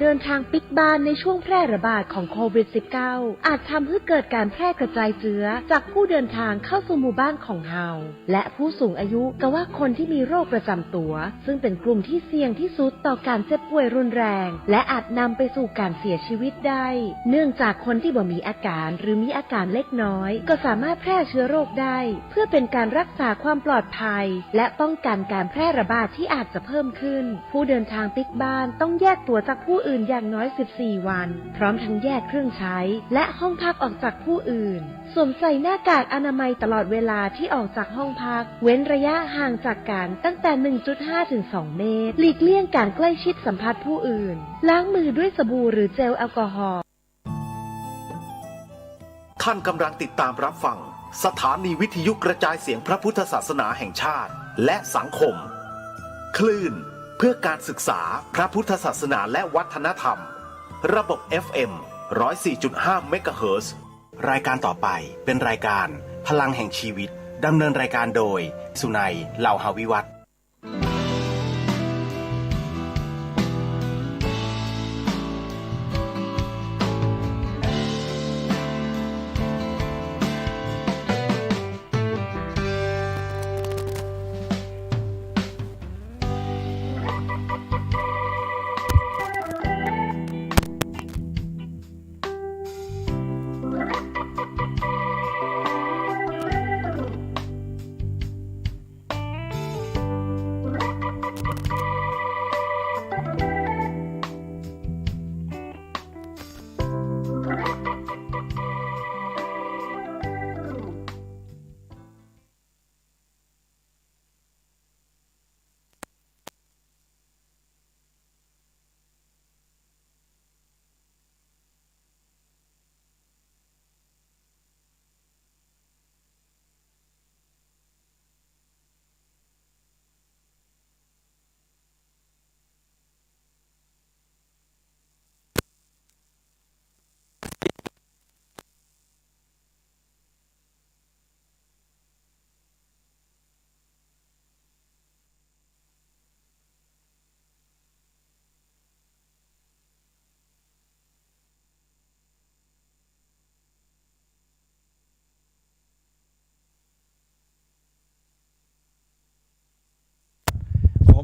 เดินทางปิดบ้านในช่วงแพร่ระบาดของโควิด -19 อาจทำให้เกิดการแพร่กระจายเชื้อจากผู้เดินทางเข้าสู่หมู่บ้านของเฮาและผู้สูงอายุก็ว่าคนที่มีโรคประจำตัวซึ่งเป็นกลุ่มที่เสี่ยงที่สุดต่อการเจ็บป่วยรุนแรงและอาจนำไปสู่การเสียชีวิตได้เนื่องจากคนที่บ่มีอาการหรือมีอาการเล็กน้อยก็สามารถแพร่เชื้อโรคได้เพื่อเป็นการรักษาความปลอดภัยและป้องกันการแพร่ระบาดที่อาจจะเพิ่มขึ้นผู้เดินทางปิดบ้านต้องแยกตัวจากผู้อื่นอย่างน้อย14 วันพร้อมทั้งแยกเครื่องใช้และห้องพักออกจากผู้อื่นสวมใส่หน้ากากอนามัยตลอดเวลาที่ออกจากห้องพักเว้นระยะห่างจากกันตั้งแต่ 1.5 ถึง 2 เมตรหลีกเลี่ยงการใกล้ชิดสัมผัสผู้อื่นล้างมือด้วยสบู่หรือเจลแอลกอฮอล์ท่านกำลังติดตามรับฟังสถานีวิทยุกระจายเสียงพระพุทธศาสนาแห่งชาติและสังคมคลื่นเพื่อการศึกษาพระพุทธศาสนาและวัฒนธรรมระบบ FM 104.5 เมกะเฮิรตซ์รายการต่อไปเป็นรายการพลังแห่งชีวิตดำเนินรายการโดยสุนัยเหล่าหาวิวัฒน์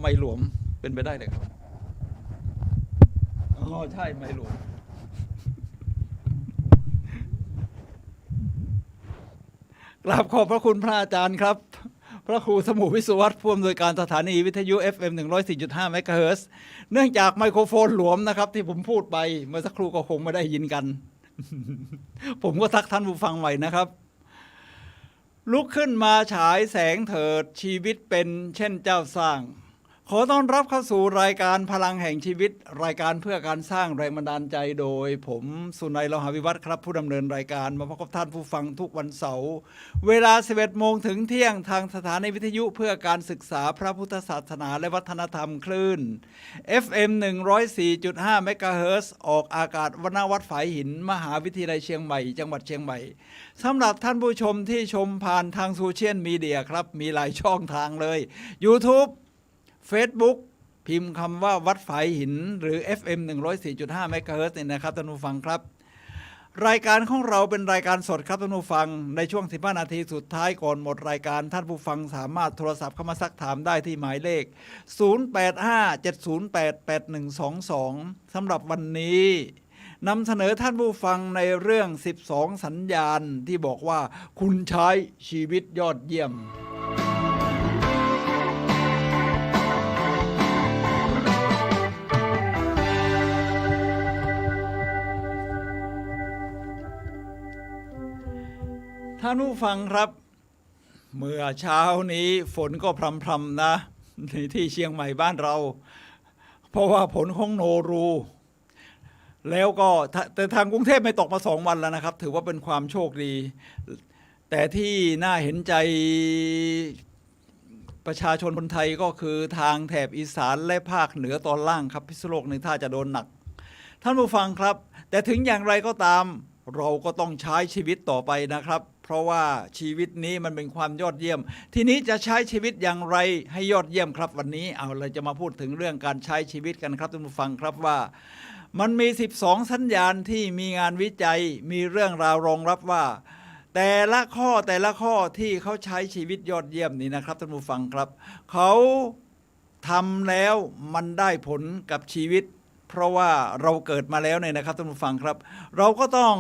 ไม้หลวมเป็นไปได้เลยครับอ๋อใช่ไม้หลวมกราบขอบพระคุณพระอาจารย์ครับพระครูสมุวิสุวัฒน์ผู้อำนวยการสถานีวิทยุ FM 104.5 เมกะเฮิรตซ์เนื่องจากไมโครโฟนหลวมนะครับที่ผมพูดไปเมื่อสักครู่ก็คงไม่ได้ยินกัน ผมก็ทักท่านผู้ฟังใหม่นะครับลุกขึ้นมาฉายแสงเถิดชีวิตเป็นเช่นเจ้าสร้างขอต้อนรับเข้าสู่รายการพลังแห่งชีวิตรายการเพื่อการสร้างแรงบันดาลใจโดยผมสุนัย เหล่าหาวิวัฒน์ครับผู้ดำเนินรายการมาพบกับท่านผู้ฟังทุกวันเสาร์เวลา 11 โมงถึงเที่ยงทางสถานีวิทยุเพื่อการศึกษาพระพุทธศาสนาและวัฒนธรรมคลื่น FM 104.5 เมกะเฮิรตซ์ออกอากาศณวัดฝายหินมหาวิทยาลัยเชียงใหม่จังหวัดเชียงใหม่สำหรับท่านผู้ชมที่ชมผ่านทางโซเชียลมีเดียครับมีหลายช่องทางเลย YouTube Facebook พิมพ์คำว่าวัดฝายหินหรือ FM 104.5 เมกะเฮิรตซ์เนี่ยนะครับท่านผู้ฟังครับรายการของเราเป็นรายการสดครับท่านผู้ฟังในช่วง15 นาทีสุดท้ายก่อนหมดรายการท่านผู้ฟังสามารถโทรศัพท์เข้ามาซักถามได้ที่หมายเลข 0857088122 สำหรับวันนี้นำเสนอท่านผู้ฟังในเรื่อง12สัญญาณที่บอกว่าคุณใช้ชีวิตยอดเยี่ยมท่านผู้ฟังครับเมื่อเช้านี้ฝนก็พรำๆนะในที่เชียงใหม่บ้านเราเพราะว่าผลของโนรูแล้วก็แต่ทางกรุงเทพไม่ตกมา2 วันแล้วนะครับถือว่าเป็นความโชคดีแต่ที่น่าเห็นใจประชาชนคนไทยก็คือทางแถบอีสานและภาคเหนือตอนล่างครับพิษณุโลกในท่าจะโดนหนักท่านผู้ฟังครับแต่ถึงอย่างไรก็ตามเราก็ต้องใช้ชีวิตต่อไปนะครับเพราะว่าชีวิตนี้มันเป็นความยอดเยี่ยมทีนี้จะใช้ชีวิตอย่างไรให้ยอดเยี่ยมครับวันนี้เราจะมาพูดถึงเรื่องการใช้ชีวิตกันครับท่านผู้ฟังครับว่า มันมี12สัญญาณที่มีงานวิจัยมีเรื่องราวรองรับว่าแต่ละข้อที่เขาใช้ชีวิตยอดเยี่ยมนี่นะครับท่านผู้ฟังครับเขาทำแล้วมันได้ผลกับชีวิตเพราะว่าเราเกิดมาแล้วเนี่ยนะครับท่านผู้ฟังครับเราก็ต้อง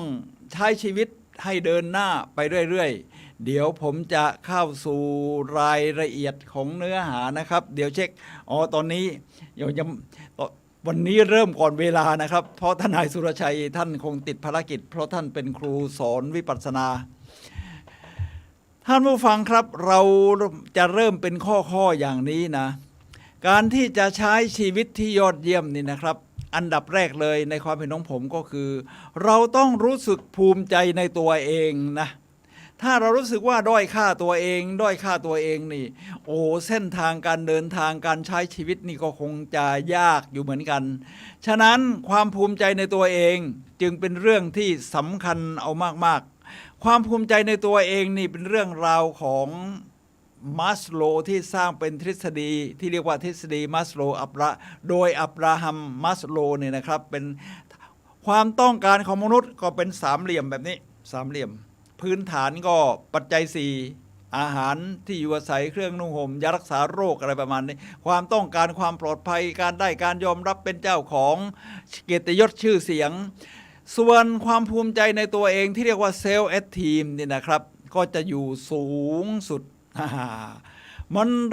ใช้ชีวิตให้เดินหน้าไปเรื่อยๆเดี๋ยวผมจะเข้าสู่รายละเอียดของเนื้อหานะครับเดี๋ยวเช็คตอนนี้ยังวันนี้เริ่มก่อนเวลานะครับเพราะทนายสุรชัยท่านคงติดภารกิจเพราะท่านเป็นครูสอนวิปัสสนาท่านผู้ฟังครับเราจะเริ่มเป็นข้ออย่างนี้นะการที่จะใช้ชีวิตที่ยอดเยี่ยมนี่นะครับอันดับแรกเลยในความเห็นของผมก็คือเราต้องรู้สึกภูมิใจในตัวเองนะถ้าเรารู้สึกว่าด้อยค่าตัวเองนี่เส้นทางการเดินทางการใช้ชีวิตนี่ก็คงจะยากอยู่เหมือนกันฉะนั้นความภูมิใจในตัวเองจึงเป็นเรื่องที่สำคัญเอามากๆความภูมิใจในตัวเองนี่เป็นเรื่องราวของมัสโลว์ที่สร้างเป็นทฤษฎีที่เรียกว่าทฤษฎีมัสโลว์โดยอับราฮัมมัสโลว์เนี่ยนะครับเป็นความต้องการของมนุษย์ก็เป็นสามเหลี่ยมแบบนี้สามเหลี่ยมพื้นฐานก็ปัจจัย4อาหารที่อยู่อาศัยเครื่องนุ่งห่มยารักษาโรคอะไรประมาณนี้ความต้องการความปลอดภัยการได้การยอมรับเป็นเจ้าของเกียรติยศชื่อเสียงส่วนความภูมิใจในตัวเองที่เรียกว่าเซลฟ์เอสทีมนี่นะครับก็จะอยู่สูงสุด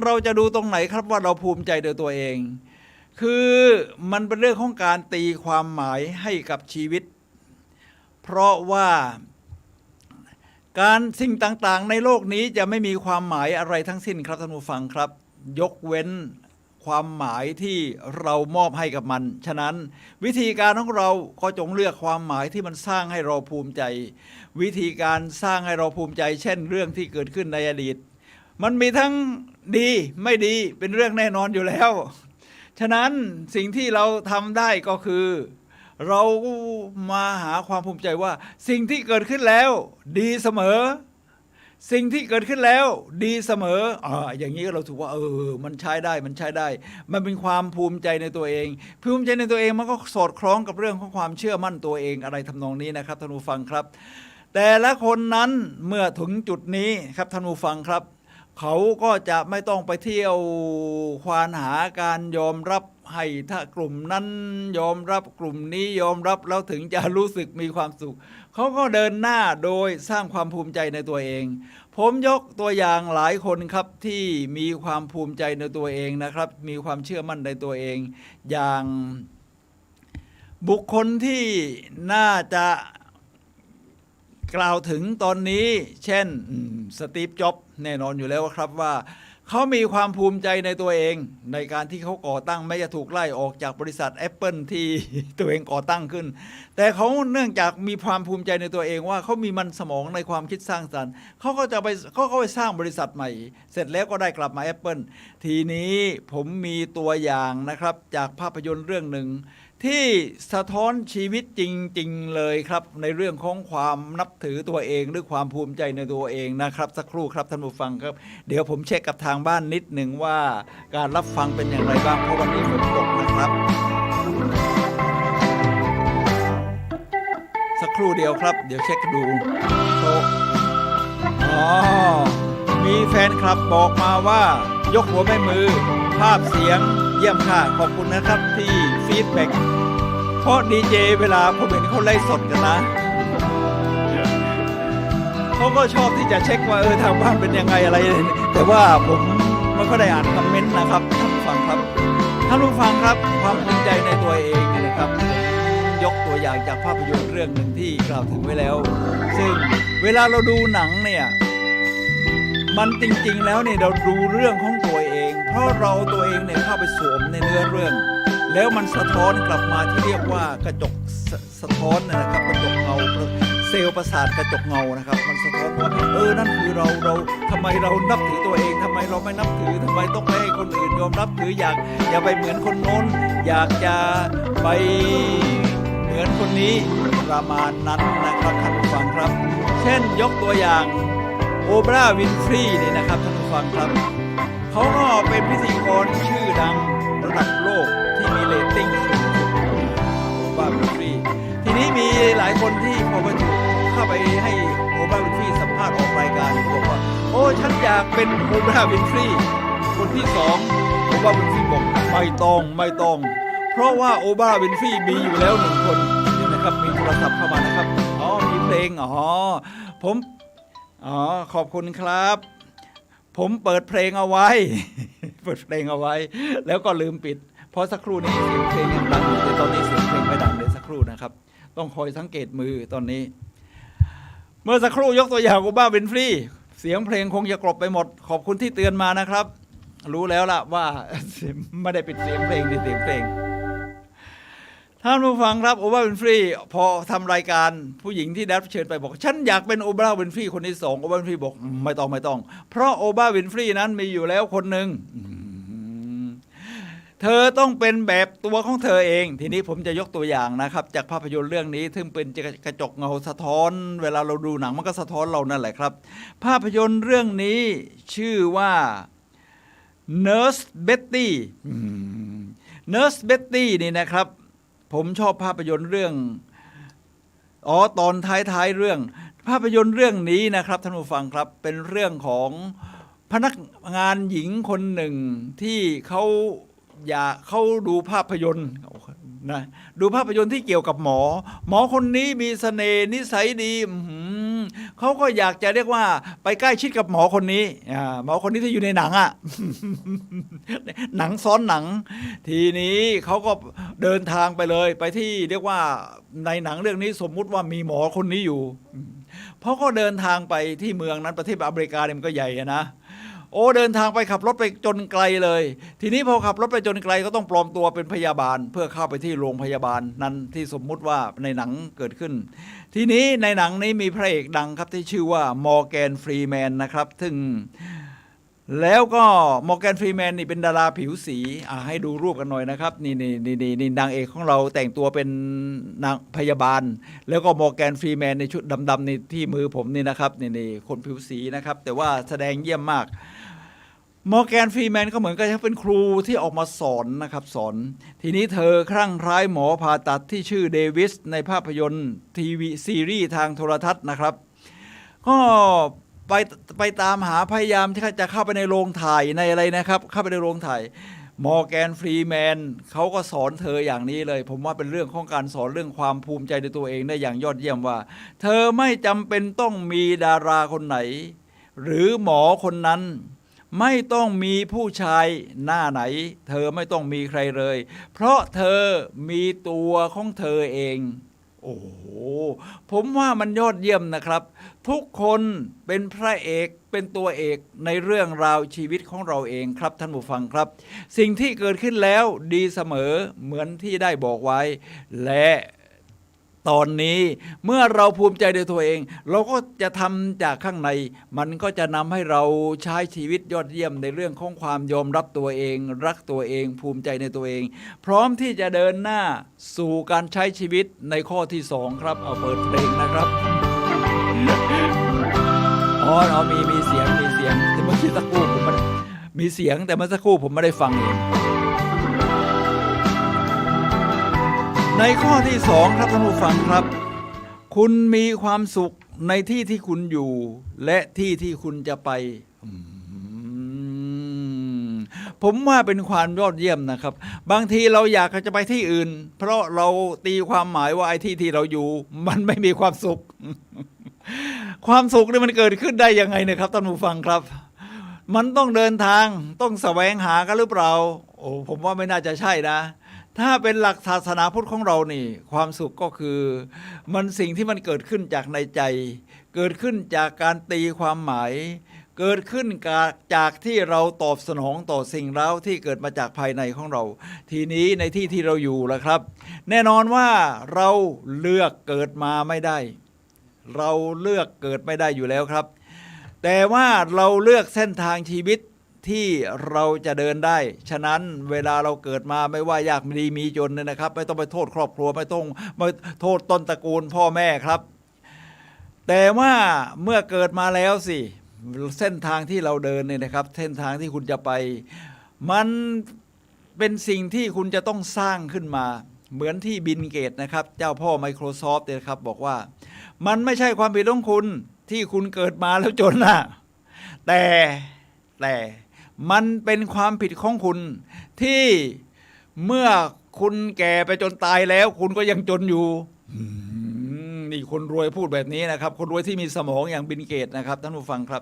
เราจะดูตรงไหนครับว่าเราภูมิใจในตัวเองคือมันเป็นเรื่องของการตีความหมายให้กับชีวิตเพราะว่าการสิ่งต่างๆในโลกนี้จะไม่มีความหมายอะไรทั้งสิ้นครับท่านผู้ฟังครับยกเว้นความหมายที่เรามอบให้กับมันฉะนั้นวิธีการของเราก็จงเลือกความหมายที่มันสร้างให้เราภูมิใจวิธีการสร้างให้เราภูมิใจเช่นเรื่องที่เกิดขึ้นในอดีตมันมีทั้งดีไม่ดีเป็นเรื่องแน่นอนอยู่แล้วฉะนั้นสิ่งที่เราทำได้ก็คือเรามาหาความภูมิใจว่าสิ่งที่เกิดขึ้นแล้วดีเสมอสิ่งที่เกิดขึ้นแล้วดีเสมออย่างนี้เราถือว่ามันใช้ได้มันเป็นความภูมิใจในตัวเองภูมิใจในตัวเองมันก็สอดคล้องกับเรื่องของความเชื่อมั่นตัวเองอะไรทำนองนี้นะครับท่านผู้ฟังครับแต่ละคนนั้นเมื่อถึงจุดนี้ครับท่านผู้ฟังครับเขาก็จะไม่ต้องไปเที่ยวควานหาการยอมรับให้ถ้ากลุ่มนั้นยอมรับกลุ่มนี้ยอมรับแล้วถึงจะรู้สึกมีความสุขเขาก็เดินหน้าโดยสร้างความภูมิใจในตัวเองผมยกตัวอย่างหลายคนครับที่มีความภูมิใจในตัวเองนะครับมีความเชื่อมั่นในตัวเองอย่างบุคคลที่น่าจะกล่าวถึงตอนนี้เช่นสตีฟ จ็อบส์แน่นอนอยู่แล้วครับว่าเขามีความภูมิใจในตัวเองในการที่เขาก่อตั้งแม้จะถูกไล่ออกจากบริษัท Apple ที่ตัวเองก่อตั้งขึ้นแต่เขาเนื่องจากมีความภูมิใจในตัวเองว่าเขามีมันสมองในความคิดสร้างสรรค์เขาก็ไปสร้างบริษัทใหม่เสร็จแล้วก็ได้กลับมา Apple ทีนี้ผมมีตัวอย่างนะครับจากภาพยนตร์เรื่องหนึ่งที่สะท้อนชีวิตจริงๆเลยครับในเรื่องของความนับถือตัวเองหรือความภูมิใจในตัวเองนะครับสักครู่ครับท่านผู้ฟังครับเดี๋ยวผมเช็คกับทางบ้านนิดหนึ่งว่าการรับฟังเป็นอย่างไรบ้างเพราะวันนี้ฝนตกนะครับสักครู่เดียวครับเดี๋ยวเช็คดูมีแฟนคลับบอกมาว่ายกหัวแม่มือภาพเสียงเยี่ยมค่ะขอบคุณนะครับที่ฟีดแบ็กเพราะดีเจเวลาผมเห็นเขาไล่สดกันนะเขาก็ชอบที่จะเช็คว่าทางบ้านเป็นยังไงอะไรแต่ว่าผมไม่ค่อยได้อ่านคอมเมนต์นะครับท่านผู้ฟังครับความภูมิใจในตัวเองนะครับยกตัวอย่างจากภาพยนตร์เรื่องหนึ่งที่กล่าวถึงไว้แล้วซึ่งเวลาเราดูหนังเนี่ยมันจริงๆแล้วเนี่ยเราดูเรื่องของตัวเองเพราะเราตัวเองเนี่ยเข้าไปสวมในเนื้อเรื่องแล้วมันสะท้อนกลับมาที่เรียกว่ากระจกสะท้อนนะครับกระจกเงาเซลล์ประสาทกระจกเงานะครับมันสะท้อนว่านั่นคือเราทำไมเรานับถือตัวเองทำไมเราไม่นับถือทำไมต้องไปให้คนอื่นยอมรับถืออยากไปเหมือนคนโน้นอยากจะไปเหมือนคนนี้ประมาณนั้นนะครับท่านผู้ฟังครับเช่นยกตัวอย่างโอปราห์ วินฟรีนี่นะครับท่านผู้ฟังครับเขาก็เป็นพิธีกรชื่อดังระดับโลกที่มีเรตติ้งสูงสุดโอปราห์ วิ คนที่พอไปถูกเข้าไปให้โอปราห์วินฟรีสัมภาษณ์ออกรายการเขาบอกว่าโอ้ฉันอยากเป็นโอปราห์วินฟรีคนที่สองโอปราห์วินฟรีบอกไม่ต้อง เพราะว่าโอปราห์วินฟรีมีอยู่แล้ว1 คนนี่นะครับมีโทรศัพท์เข้ามานะครับมีเพลงผมขอบคุณครับ ผมเปิดเพลงเอาไว้ เปิดเพลงเอาไว้ แล้วก็ลืมปิดเพราะสักครู่นี้เสียงเพลงยังดังอยู่แต่ตอนนี้เสียงเพลงไม่ดังเลยสักครู่นะครับต้องคอยสังเกตมือตอนนี้ เมื่อสักครู่ยกตัวอย่างโอปราห์วินฟรีเสียงเพลงคงจะกลบไปหมดขอบคุณที่เตือนมานะครับรู้แล้วล่ะว่า ไม่ได้ปิดเสียงเพลงในเสียงเพลงท่านผู้ฟังครับโอปราห์วินฟรีพอทำรายการผู้หญิงที่ได้รับเชิญไปบอกฉันอยากเป็นโอปราห์วินฟรีคนที่สองโอปราห์วินฟรีบอกไม่ต้องเพราะโอปราห์วินฟรีนั้นมีอยู่แล้วคนหนึ่งเธอต้องเป็นแบบตัวของเธอเองทีนี้ผมจะยกตัวอย่างนะครับจากภาพยนตร์เรื่องนี้ซึ่งเป็นกระจกเงาสะท้อนเวลาเราดูหนังมันก็สะท้อนเรานั่นแหละครับภาพยนตร์เรื่องนี้ชื่อว่า Nurse Betty Nurse Betty นี่นะครับผมชอบภาพยนตร์เรื่องตอนท้ายเรื่องภาพยนตร์เรื่องนี้นะครับท่านผู้ฟังครับเป็นเรื่องของพนักงานหญิงคนหนึ่งที่เขาดูภาพยนตร์นะดูภาพยนตร์ที่เกี่ยวกับหมอคนนี้มีเสน่ห์นิสัยดีเขาก็อยากจะเรียกว่าไปใกล้ชิดกับหมอคนนี้หมอคนนี้ที่อยู่ในหนังหนังซ้อนหนังทีนี้เขาก็เดินทางไปเลยไปที่เรียกว่าในหนังเรื่องนี้สมมุติว่ามีหมอคนนี้อยู่เพราะก็เดินทางไปที่เมืองนั้นประเทศอเมริกาเนี่ยมันก็ใหญ่นะเดินทางไปขับรถไปจนไกลเลยทีนี้พอขับรถไปจนไกลก็ต้องปลอมตัวเป็นพยาบาลเพื่อเข้าไปที่โรงพยาบาลนั้นที่สมมุติว่าในหนังเกิดขึ้นทีนี้ในหนังนี้มีพระเอกดังครับที่ชื่อว่ามอร์แกนฟรีแมนนะครับซึ่งแล้วก็มอร์แกนฟรีแมนนี่เป็นดาราผิวสีให้ดูรูปกันหน่อยนะครับนี่นางเอกของเราแต่งตัวเป็นนางพยาบาลแล้วก็มอร์แกนฟรีแมนในชุดดำๆในที่มือผมนี่นะครับนี่คนผิวสีนะครับแต่ว่าแสดงเยี่ยมมากมอร์แกนฟรีแมนก็เหมือนกับเป็นครูที่ออกมาสอนนะครับสอนทีนี้เธอคลั่งไคล้หมอผ่าตัดที่ชื่อเดวิสในภาพยนตร์ทีวีซีรีส์ทางโทรทัศน์นะครับก็ไปตามหาพยายามที่จะเข้าไปในโรงถ่ายในอะไรนะครับเข้าไปในโรงถ่ายมอร์แกนฟรีแมนเขาก็สอนเธออย่างนี้เลยผมว่าเป็นเรื่องของการสอนเรื่องความภูมิใจในตัวเองได้อย่างยอดเยี่ยมว่าเธอไม่จำเป็นต้องมีดาราคนไหนหรือหมอคนนั้นไม่ต้องมีผู้ชายหน้าไหนเธอไม่ต้องมีใครเลยเพราะเธอมีตัวของเธอเองโอ้โหผมว่ามันยอดเยี่ยมนะครับทุกคนเป็นพระเอกเป็นตัวเอกในเรื่องราวชีวิตของเราเองครับท่านผู้ฟังครับสิ่งที่เกิดขึ้นแล้วดีเสมอเหมือนที่ได้บอกไว้และตอนนี้เมื่อเราภูมิใจในตัวเองเราก็จะทำจากข้างในมันก็จะนำให้เราใช้ชีวิตยอดเยี่ยมในเรื่องของความยอมรับตัวเองรักตัวเองภูมิใจในตัวเองพร้อมที่จะเดินหน้าสู่การใช้ชีวิตในข้อที่2ครับเอาเปิดเพลงนะครับมีเสียงแต่เมื่อกี้สักครู่ผมมีเสียงแต่เมื่อสักครู่ผมไม่ได้ฟังเองในข้อที่2ครับท่านผู้ฟังครับคุณมีความสุขในที่ที่คุณอยู่และที่ที่คุณจะไปผมว่าเป็นความยอดเยี่ยมนะครับบางทีเราอยากจะไปที่อื่นเพราะเราตีความหมายว่าไอ้ที่เราอยู่มันไม่มีความสุขความสุขนี่มันเกิดขึ้นได้ยังไงนะครับท่านผู้ฟังครับมันต้องเดินทางต้องแสวงหากันหรือเปล่าผมว่าไม่น่าจะใช่นะถ้าเป็นหลักศาสนาพุทธของเรานี่ความสุขก็คือมันสิ่งที่มันเกิดขึ้นจากในใจเกิดขึ้นจากการตีความหมายเกิดขึ้นจากที่เราตอบสนองต่อสิ่งเร้าที่เกิดมาจากภายในของเราทีนี้ในที่ที่เราอยู่ล่ะครับแน่นอนว่าเราเลือกเกิดมาไม่ได้เราเลือกเกิดไม่ได้อยู่แล้วครับแต่ว่าเราเลือกเส้นทางชีวิตที่เราจะเดินได้ฉะนั้นเวลาเราเกิดมาไม่ว่ายากดีมีจนเนี่ยนะครับไม่ต้องไปโทษครอบครัวไม่ต้องมาโทษต้นตระกูลพ่อแม่ครับแต่ว่าเมื่อเกิดมาแล้วสิเส้นทางที่เราเดินเนี่ยนะครับเส้นทางที่คุณจะไปมันเป็นสิ่งที่คุณจะต้องสร้างขึ้นมา เหมือนที่บิลเกตนะครับเจ้าพ่อ Microsoft เนี่ยครับบอกว่ามันไม่ใช่ความผิดของคุณที่คุณเกิดมาแล้วจนนะแต่มันเป็นความผิดของคุณที่เมื่อคุณแก่ไปจนตายแล้วคุณก็ยังจนอยู่นี่คนรวยพูดแบบนี้นะครับคนรวยที่มีสมองอย่างบิลเกตนะครับท่านผู้ฟังครับ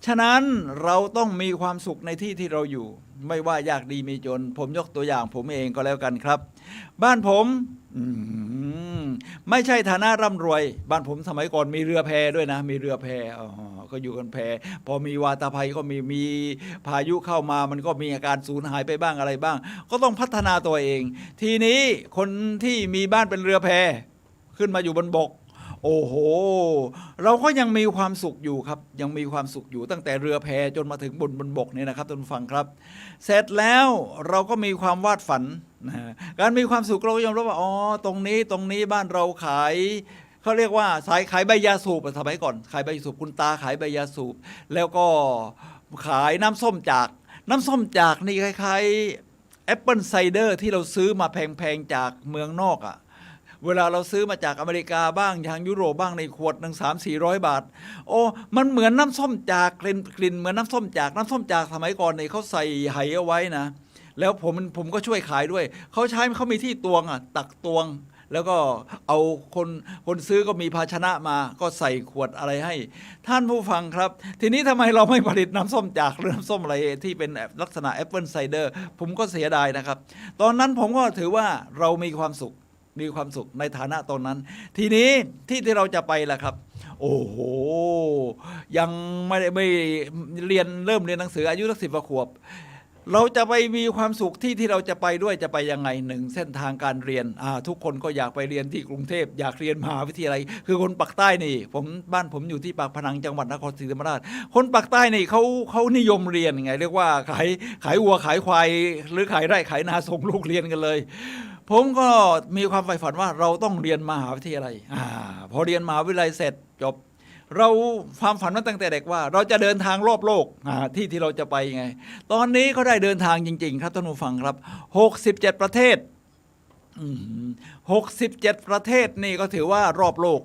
ฉะนั้นเราต้องมีความสุขในที่ที่เราอยู่ไม่ว่ายากดีมีจนผมยกตัวอย่างผมเองก็แล้วกันครับบ้านผมไม่ใช่ฐานะร่ำรวยบ้านผมสมัยก่อนมีเรือแพด้วยนะมีเรือแพก็อยู่กันแพพอมีวาตภัยก็มีพายุเข้ามามันก็มีอาการสูญหายไปบ้างอะไรบ้างก็ต้องพัฒนาตัวเองทีนี้คนที่มีบ้านเป็นเรือแพขึ้นมาอยู่บนบกโอ้โหเราก็ยังมีความสุขอยู่ครับยังมีความสุขอยู่ตั้งแต่เรือแพจนมาถึงบนบกนี่นะครับท่านผู้ฟังครับเสร็จแล้วเราก็มีความวาดฝันการมีความสุขเราก็ยอมรับว่าอ๋อตรงนี้บ้านเราขายเขาเรียกว่าขายใบยาสูบสมัยก่อนขายใบยาสูบคุณตาขายใบยาสูบแล้วก็ขายน้ำส้มจากนี่คล้ายๆแอปเปิลไซเดอร์ที่เราซื้อมาแพงๆจากเมืองนอกเวลาเราซื้อมาจากอเมริกาบ้างทางยุโรปบ้างในขวดหนึ่ง300-400 บาทโอ้มันเหมือนน้ำส้มจากกลิ่นเหมือนน้ำส้มจากสมัยก่อนเนี่ยเขาใส่ไหเอาไว้นะแล้วผมก็ช่วยขายด้วยเขามีที่ตวงตักตวงแล้วก็เอาคนซื้อก็มีภาชนะมาก็ใส่ขวดอะไรให้ท่านผู้ฟังครับทีนี้ทำไมเราไม่ผลิตน้ำส้มจากหรือน้ำส้มอะไรที่เป็นลักษณะแอปเปิลไซเดอร์ผมก็เสียดายนะครับตอนนั้นผมก็ถือว่าเรามีความสุขในฐานะตอนนั้นทีนี้ที่เราจะไปล่ะครับโอ้โหยังไม่เริ่มเรียนหนังสืออายุสัก10 กว่าขวบเราจะไปมีความสุขที่เราจะไปด้วยจะไปยังไง1เส้นทางการเรียนทุกคนก็อยากไปเรียนที่กรุงเทพอยากเรียนมหาวิทยาลัยคือคนปากใต้นี่บ้านผมอยู่ที่ปากพนังจังหวัดนครศรีธรรมราชคนปากใต้นี่เขานิยมเรียนไงเรียกว่าขายวัวขายควายหรือขายไร่ขายนาส่งลูกเรียนกันเลยผมก็มีความใฝ่ฝันว่าเราต้องเรียนมหาวิทยาลัยพอเรียนมหาวิทยาลัยเสร็จจบเราความฝันมาตั้งแต่เด็กว่าเราจะเดินทางรอบโลกที่เราจะไปไงตอนนี้เขาได้เดินทางจริงๆครับท่านผู้ฟังครับ67 ประเทศ67 ประเทศนี่ก็ถือว่ารอบโลก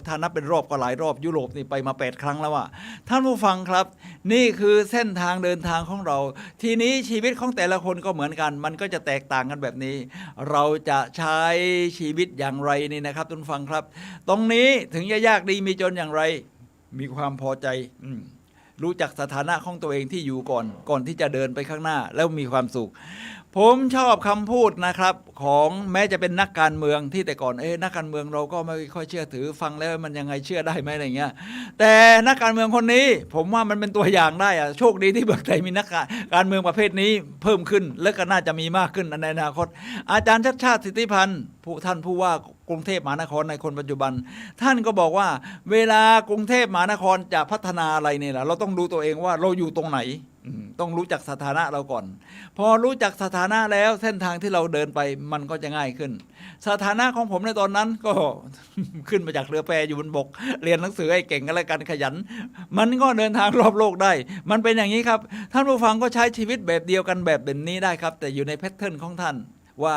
ถ้านับเป็นรอบก็หลายรอบยุโรปนี่ไปมา8 ครั้งแล้วท่านผู้ฟังครับนี่คือเส้นทางเดินทางของเราทีนี้ชีวิตของแต่ละคนก็เหมือนกันมันก็จะแตกต่างกันแบบนี้เราจะใช้ชีวิตอย่างไรนี่นะครับท่านผู้ฟังครับตรงนี้ถึงจะยากดีมีจนอย่างไรมีความพอใจรู้จักสถานะของตัวเองที่อยู่ก่อนที่จะเดินไปข้างหน้าแล้วมีความสุขผมชอบคำพูดนะครับของแม้จะเป็นนักการเมืองที่แต่ก่อนนักการเมืองเราก็ไม่ค่อยเชื่อถือฟังแล้วมันยังไงเชื่อได้ไหมอะไรเงี้ยแต่นักการเมืองคนนี้ผมว่ามันเป็นตัวอย่างได้โชคดีที่เมืองไทยมีนักการเมืองประเภทนี้เพิ่มขึ้นและก็น่าจะมีมากขึ้นในอนาคตอาจารย์ชัชชาติสิทธิพันธ์ท่านผู้ว่ากรุงเทพมหานครในคนปัจจุบันท่านก็บอกว่าเวลากรุงเทพมหานครจะพัฒนาอะไรเนี่ยเราต้องดูตัวเองว่าเราอยู่ตรงไหนต้องรู้จักสถานะเราก่อนพอรู้จักสถานะแล้วเส้นทางที่เราเดินไปมันก็จะง่ายขึ้นสถานะของผมในตอนนั้นก็ ขึ้นมาจากเรือแพอยู่บนบกเรียนหนังสือให้เก่งกันแล้วกันขยันมันก็เดินทางรอบโลกได้มันเป็นอย่างนี้ครับท่านผู้ฟังก็ใช้ชีวิตแบบเดียวกันแบบนี้ได้ครับแต่อยู่ในแพทเทิร์นของท่านว่า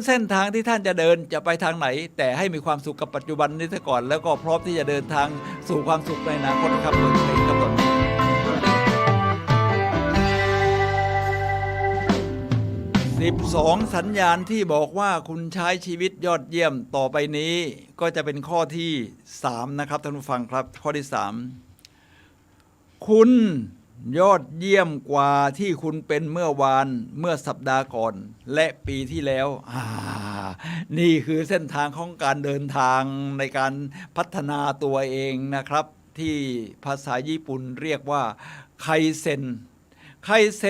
เส้นทางที่ท่านจะเดินจะไปทางไหนแต่ให้มีความสุขกับปัจจุบันนี้ซะก่อนแล้วก็พร้อมที่จะเดินทางสู่ความสุขในอนาคตครับโดยเพลงครับผม12 สัญญาณที่บอกว่าคุณใช้ชีวิตยอดเยี่ยมต่อไปนี้ก็จะเป็นข้อที่3นะครับท่านผู้ฟังครับข้อที่3คุณยอดเยี่ยมกว่าที่คุณเป็นเมื่อสัปดาห์ก่อนและปีที่แล้วนี่คือเส้นทางของการเดินทางในการพัฒนาตัวเองนะครับที่ภาษาญี่ปุ่นเรียกว่าไคเซ็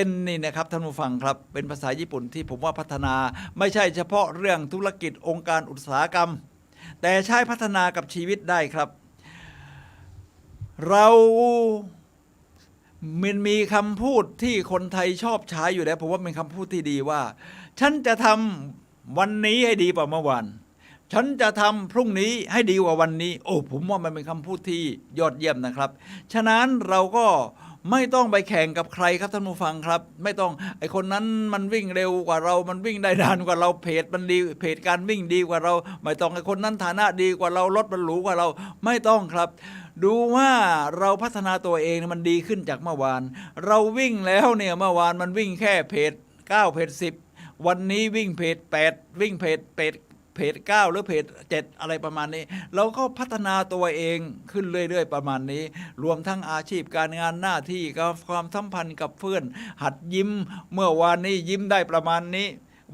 นนี่นะครับท่านผู้ฟังครับเป็นภาษาญี่ปุ่นที่ผมว่าพัฒนาไม่ใช่เฉพาะเรื่องธุรกิจองค์การอุตสาหกรรมแต่ใช้พัฒนากับชีวิตได้ครับเรามันมีคำพูดที่คนไทยชอบใช้อยู่แล้วผมว่าเป็นคำพูดที่ดีว่าฉันจะทำวันนี้ให้ดีกว่าเมื่อวานฉันจะทำพรุ่งนี้ให้ดีกว่าวันนี้ผมว่ามันเป็นคำพูดที่ยอดเยี่ยมนะครับฉะนั้นเราก็ ไม่ต้องไปแข่งกับใครครับท่านผู้ฟังครับไม่ต้องไอคนนั้นมันวิ่งเร็วกว่าเรามันวิ่งได้นานกว่าเราเพจมันดีเพจการวิ่งดีกว่าเราไม่ต้องไอคนนั้นฐานะดีกว่าเรารถมันหรูกว่าเราไม่ต้องครับดูว่าเราพัฒนาตัวเองมันดีขึ้นจากเมื่อวานเราวิ่งแล้วเนี่ยเมื่อวานมันวิ่งแค่เพจ9เพจ10วันนี้วิ่งเพจ8วิ่งเพจ9หรือเพจ7อะไรประมาณนี้เราก็พัฒนาตัวเองขึ้นเรื่อยๆประมาณนี้รวมทั้งอาชีพการงานหน้าที่กับความสัมพันธ์กับเพื่อนหัดยิ้มเมื่อวานนี้ยิ้มได้ประมาณนี้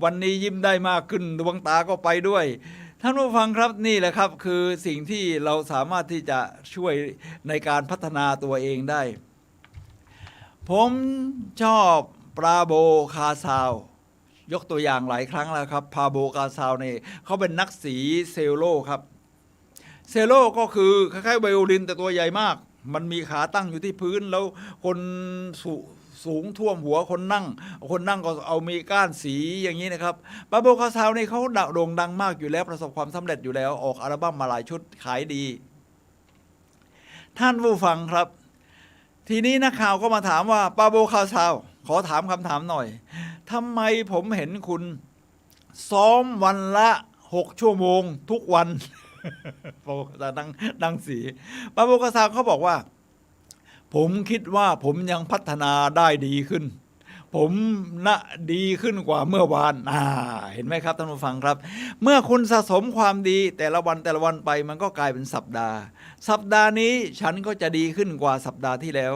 วันนี้ยิ้มได้มากขึ้นดวงตาก็ไปด้วยท่านผู้ฟังครับนี่แหละครับคือสิ่งที่เราสามารถที่จะช่วยในการพัฒนาตัวเองได้ผมชอบปราโบคาซาวยกตัวอย่างหลายครั้งแล้วครับพาโบกาซาวนี่เขาเป็นนักสีเซลโลครับเซลโลก็คือคล้ายๆไวโอลินแต่ตัวใหญ่มากมันมีขาตั้งอยู่ที่พื้นแล้วคนสูงท่วมหัวคนนั่งก็เอามีก้านสีอย่างนี้นะครับปาโบกาซาวนี่เขาโด่งดังมากอยู่แล้วประสบความสำเร็จอยู่แล้วออกอัลบั้มมาหลายชุดขายดีท่านผู้ฟังครับทีนี้นักข่าวก็มาถามว่าปาโบกาซาวขอถามคำถามหน่อยทำไมผมเห็นคุณซ้อมวันละ6 ชั่วโมงทุกวันปาโบกาซาวดังสีปาโบกาซาวเขาบอกว่าผมคิดว่าผมยังพัฒนาได้ดีขึ้นผมดีขึ้นกว่าเมื่อวานเห็นไหมครับท่านผู้ฟังครับเมื่อคุณสะสมความดีแต่ละวันไปมันก็กลายเป็นสัปดาห์นี้ฉันก็จะดีขึ้นกว่าสัปดาห์ที่แล้ว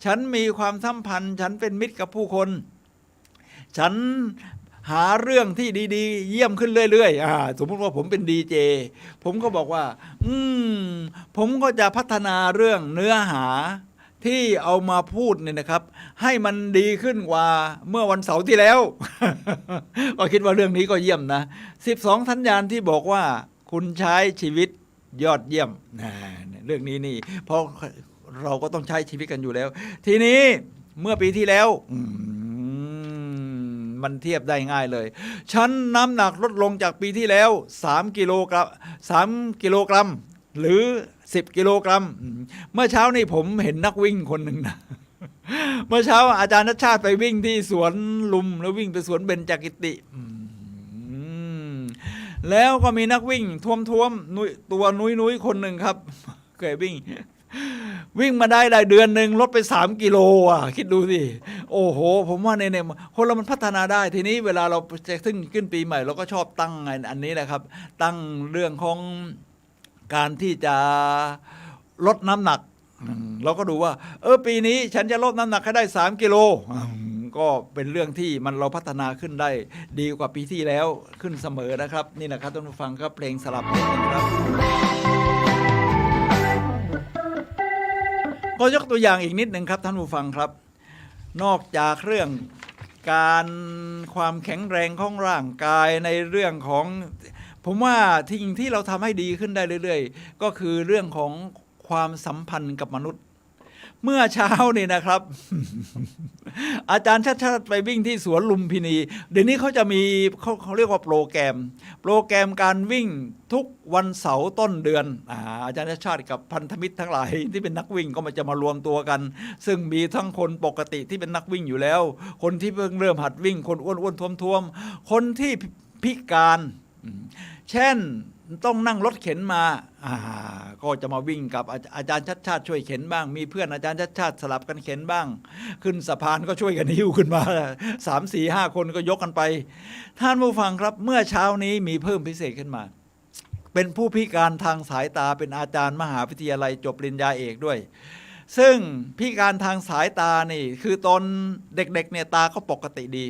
ฉันมีความสัมพันธ์ฉันเป็นมิตรกับผู้คนฉันหาเรื่องที่ดีๆเยี่ยมขึ้นเรื่อยๆสมมติว่าผมเป็นดีเจผมก็บอกว่าผมก็จะพัฒนาเรื่องเนื้อหาที่เอามาพูดเนี่ยนะครับให้มันดีขึ้นกว่าเมื่อวันเสาร์ที่แล้ว ก็คิดว่าเรื่องนี้ก็เยี่ยมนะ12สัญญาณที่บอกว่าคุณใช้ชีวิตยอดเยี่ยมเรื่องนี้นี่เพราะเราก็ต้องใช้ชีวิตกันอยู่แล้วทีนี้เมื่อปีที่แล้วมันเทียบได้ง่ายเลยฉันน้ำหนักลดลงจากปีที่แล้ว3 กิโลกรัมหรือ10 กิโลกรัมเมื่อเช้านี่ผมเห็นนักวิ่งคนหนึ่งนะเมื่อเช้าอาจารย์ณัฐชาติไปวิ่งที่สวนลุมแล้ววิ่งไปสวนเบญจกิติแล้วก็มีนักวิ่งท้วมตัวนุ้ยคนหนึ่งครับเคยวิ่งมาได้เดือนหนึ่งลดไป3 กิโลคิดดูสิโอ้โหผมว่าเนี่ยคนเรามันพัฒนาได้ทีนี้เวลาเราจะขึ้นปีใหม่เราก็ชอบตั้งอันนี้แหละครับตั้งเรื่องของการที่จะลดน้ำหนักเราก็ดูว่าปีนี้ฉันจะลดน้ำหนักให้ได้3 กิโลก็เป็นเรื่องที่เราพัฒนาขึ้นได้ดีกว่าปีที่แล้วขึ้นเสมอนะครับนี่นะครับท่านผู้ฟังครับเพลงสลับนิดนึงครับก็ยกตัวอย่างอีกนิดหนึ่งครับท่านผู้ฟังครับนอกจากเรื่องการความแข็งแรงของร่างกายในเรื่องของผมว่าสิ่งที่เราทำให้ดีขึ้นได้เรื่อยๆก็คือเรื่องของความสัมพันธ์กับมนุษย์เมื่อเช้านี่นะครับ อาจารย์ชาติไปวิ่งที่สวนลุมพินีเดี๋ยวนี้เขาจะมีเขาเรียกว่าโปรแกรมการวิ่งทุกวันเสาร์ต้นเดือนอาจารย์ชาติกับพันธมิตรทั้งหลายที่เป็นนักวิ่งก็จะมารวมตัวกันซึ่งมีทั้งคนปกติที่เป็นนักวิ่งอยู่แล้วคนที่เพิ่งเริ่มหัดวิ่งคนอ้วนๆท้วมๆคนที่พิการเช่นต้องนั่งรถเข็นมาก็จะมาวิ่งกับอาจารย์ชาติช่วยเข็นบ้างมีเพื่อนอาจารย์ชาติสลับกันเข็นบ้างขึ้นสะพานก็ช่วยกันหิ้วขึ้นมา3 4 5 คนก็ยกกันไปท่านผู้ฟังครับเมื่อเช้านี้มีเพิ่มพิเศษขึ้นมาเป็นผู้พิการทางสายตาเป็นอาจารย์มหาวิทยาลัยจบปริญญาเอกด้วยซึ่งพิการทางสายตานี่คือตอนเด็กๆเนี่ยตาก็ปกติดี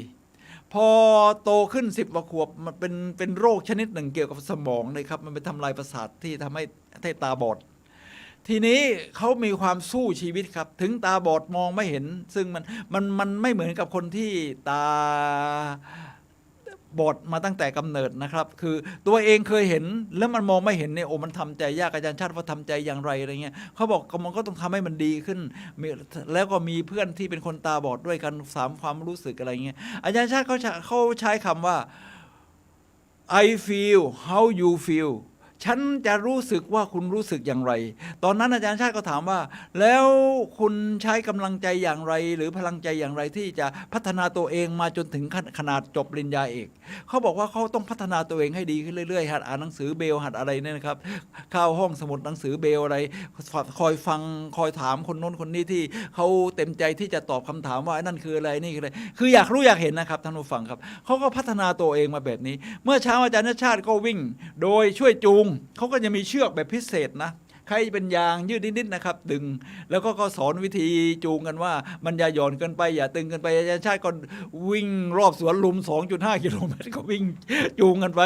พอโตขึ้น10 กว่าขวบมันเป็นโรคชนิดหนึ่งเกี่ยวกับสมองเลยครับมันไปทำลายประสาทที่ทำให้ตาบอดทีนี้เขามีความสู้ชีวิตครับถึงตาบอดมองไม่เห็นซึ่งมันไม่เหมือนกับคนที่ตาบอดมาตั้งแต่กำเนิดนะครับคือตัวเองเคยเห็นแล้วมันมองไม่เห็นเนี่ยมันทำใจยากอาจารย์ชาติว่าทำใจอย่างไรอะไรเงี้ยเขาบอกมันก็ต้องทำให้มันดีขึ้นแล้วก็มีเพื่อนที่เป็นคนตาบอดด้วยกัน3 ความรู้สึกอะไรเงี้ยอาจารย์ชาติเขาใช้คำว่า I feel how you feel ฉันจะรู้สึกว่าคุณรู้สึกอย่างไรตอนนั้นอาจารย์ชาติก็ถามว่าแล้วคุณใช้กำลังใจอย่างไรหรือพลังใจอย่างไรที่จะพัฒนาตัวเองมาจนถึงขนาดจบปริญญาเอกเขาบอกว่าเขาต้องพัฒนาตัวเองให้ดีขึ้นเรื่อยๆหัดอ่านหนังสือเบลหัดอะไรเนี่ยนะครับเข้าห้องสมุดหนังสือเบลอะไรคอยฟังคอยถามคนโน้นคนนี้ที่เขาเต็มใจที่จะตอบคำถามว่านั่นคืออะไรนี่คืออะไรคืออยากรู้อยากเห็นนะครับท่านผู้ฟังครับเขาก็พัฒนาตัวเองมาแบบนี้เมื่อเช้าอาจารย์ชาติก็วิ่งโดยช่วยจูงเขาก็จะมีเชือกแบบพิเศษนะใครเป็นยางยืดนิดๆนะครับดึงแล้วก็สอนวิธีจูงกันว่ามันอย่าหย่อนเกินไปอย่าตึงเกินไปอาจารย์ชาติก็วิ่งรอบสวนลุม 2.5 กิโลเมตรก็วิ่งจูงกันไป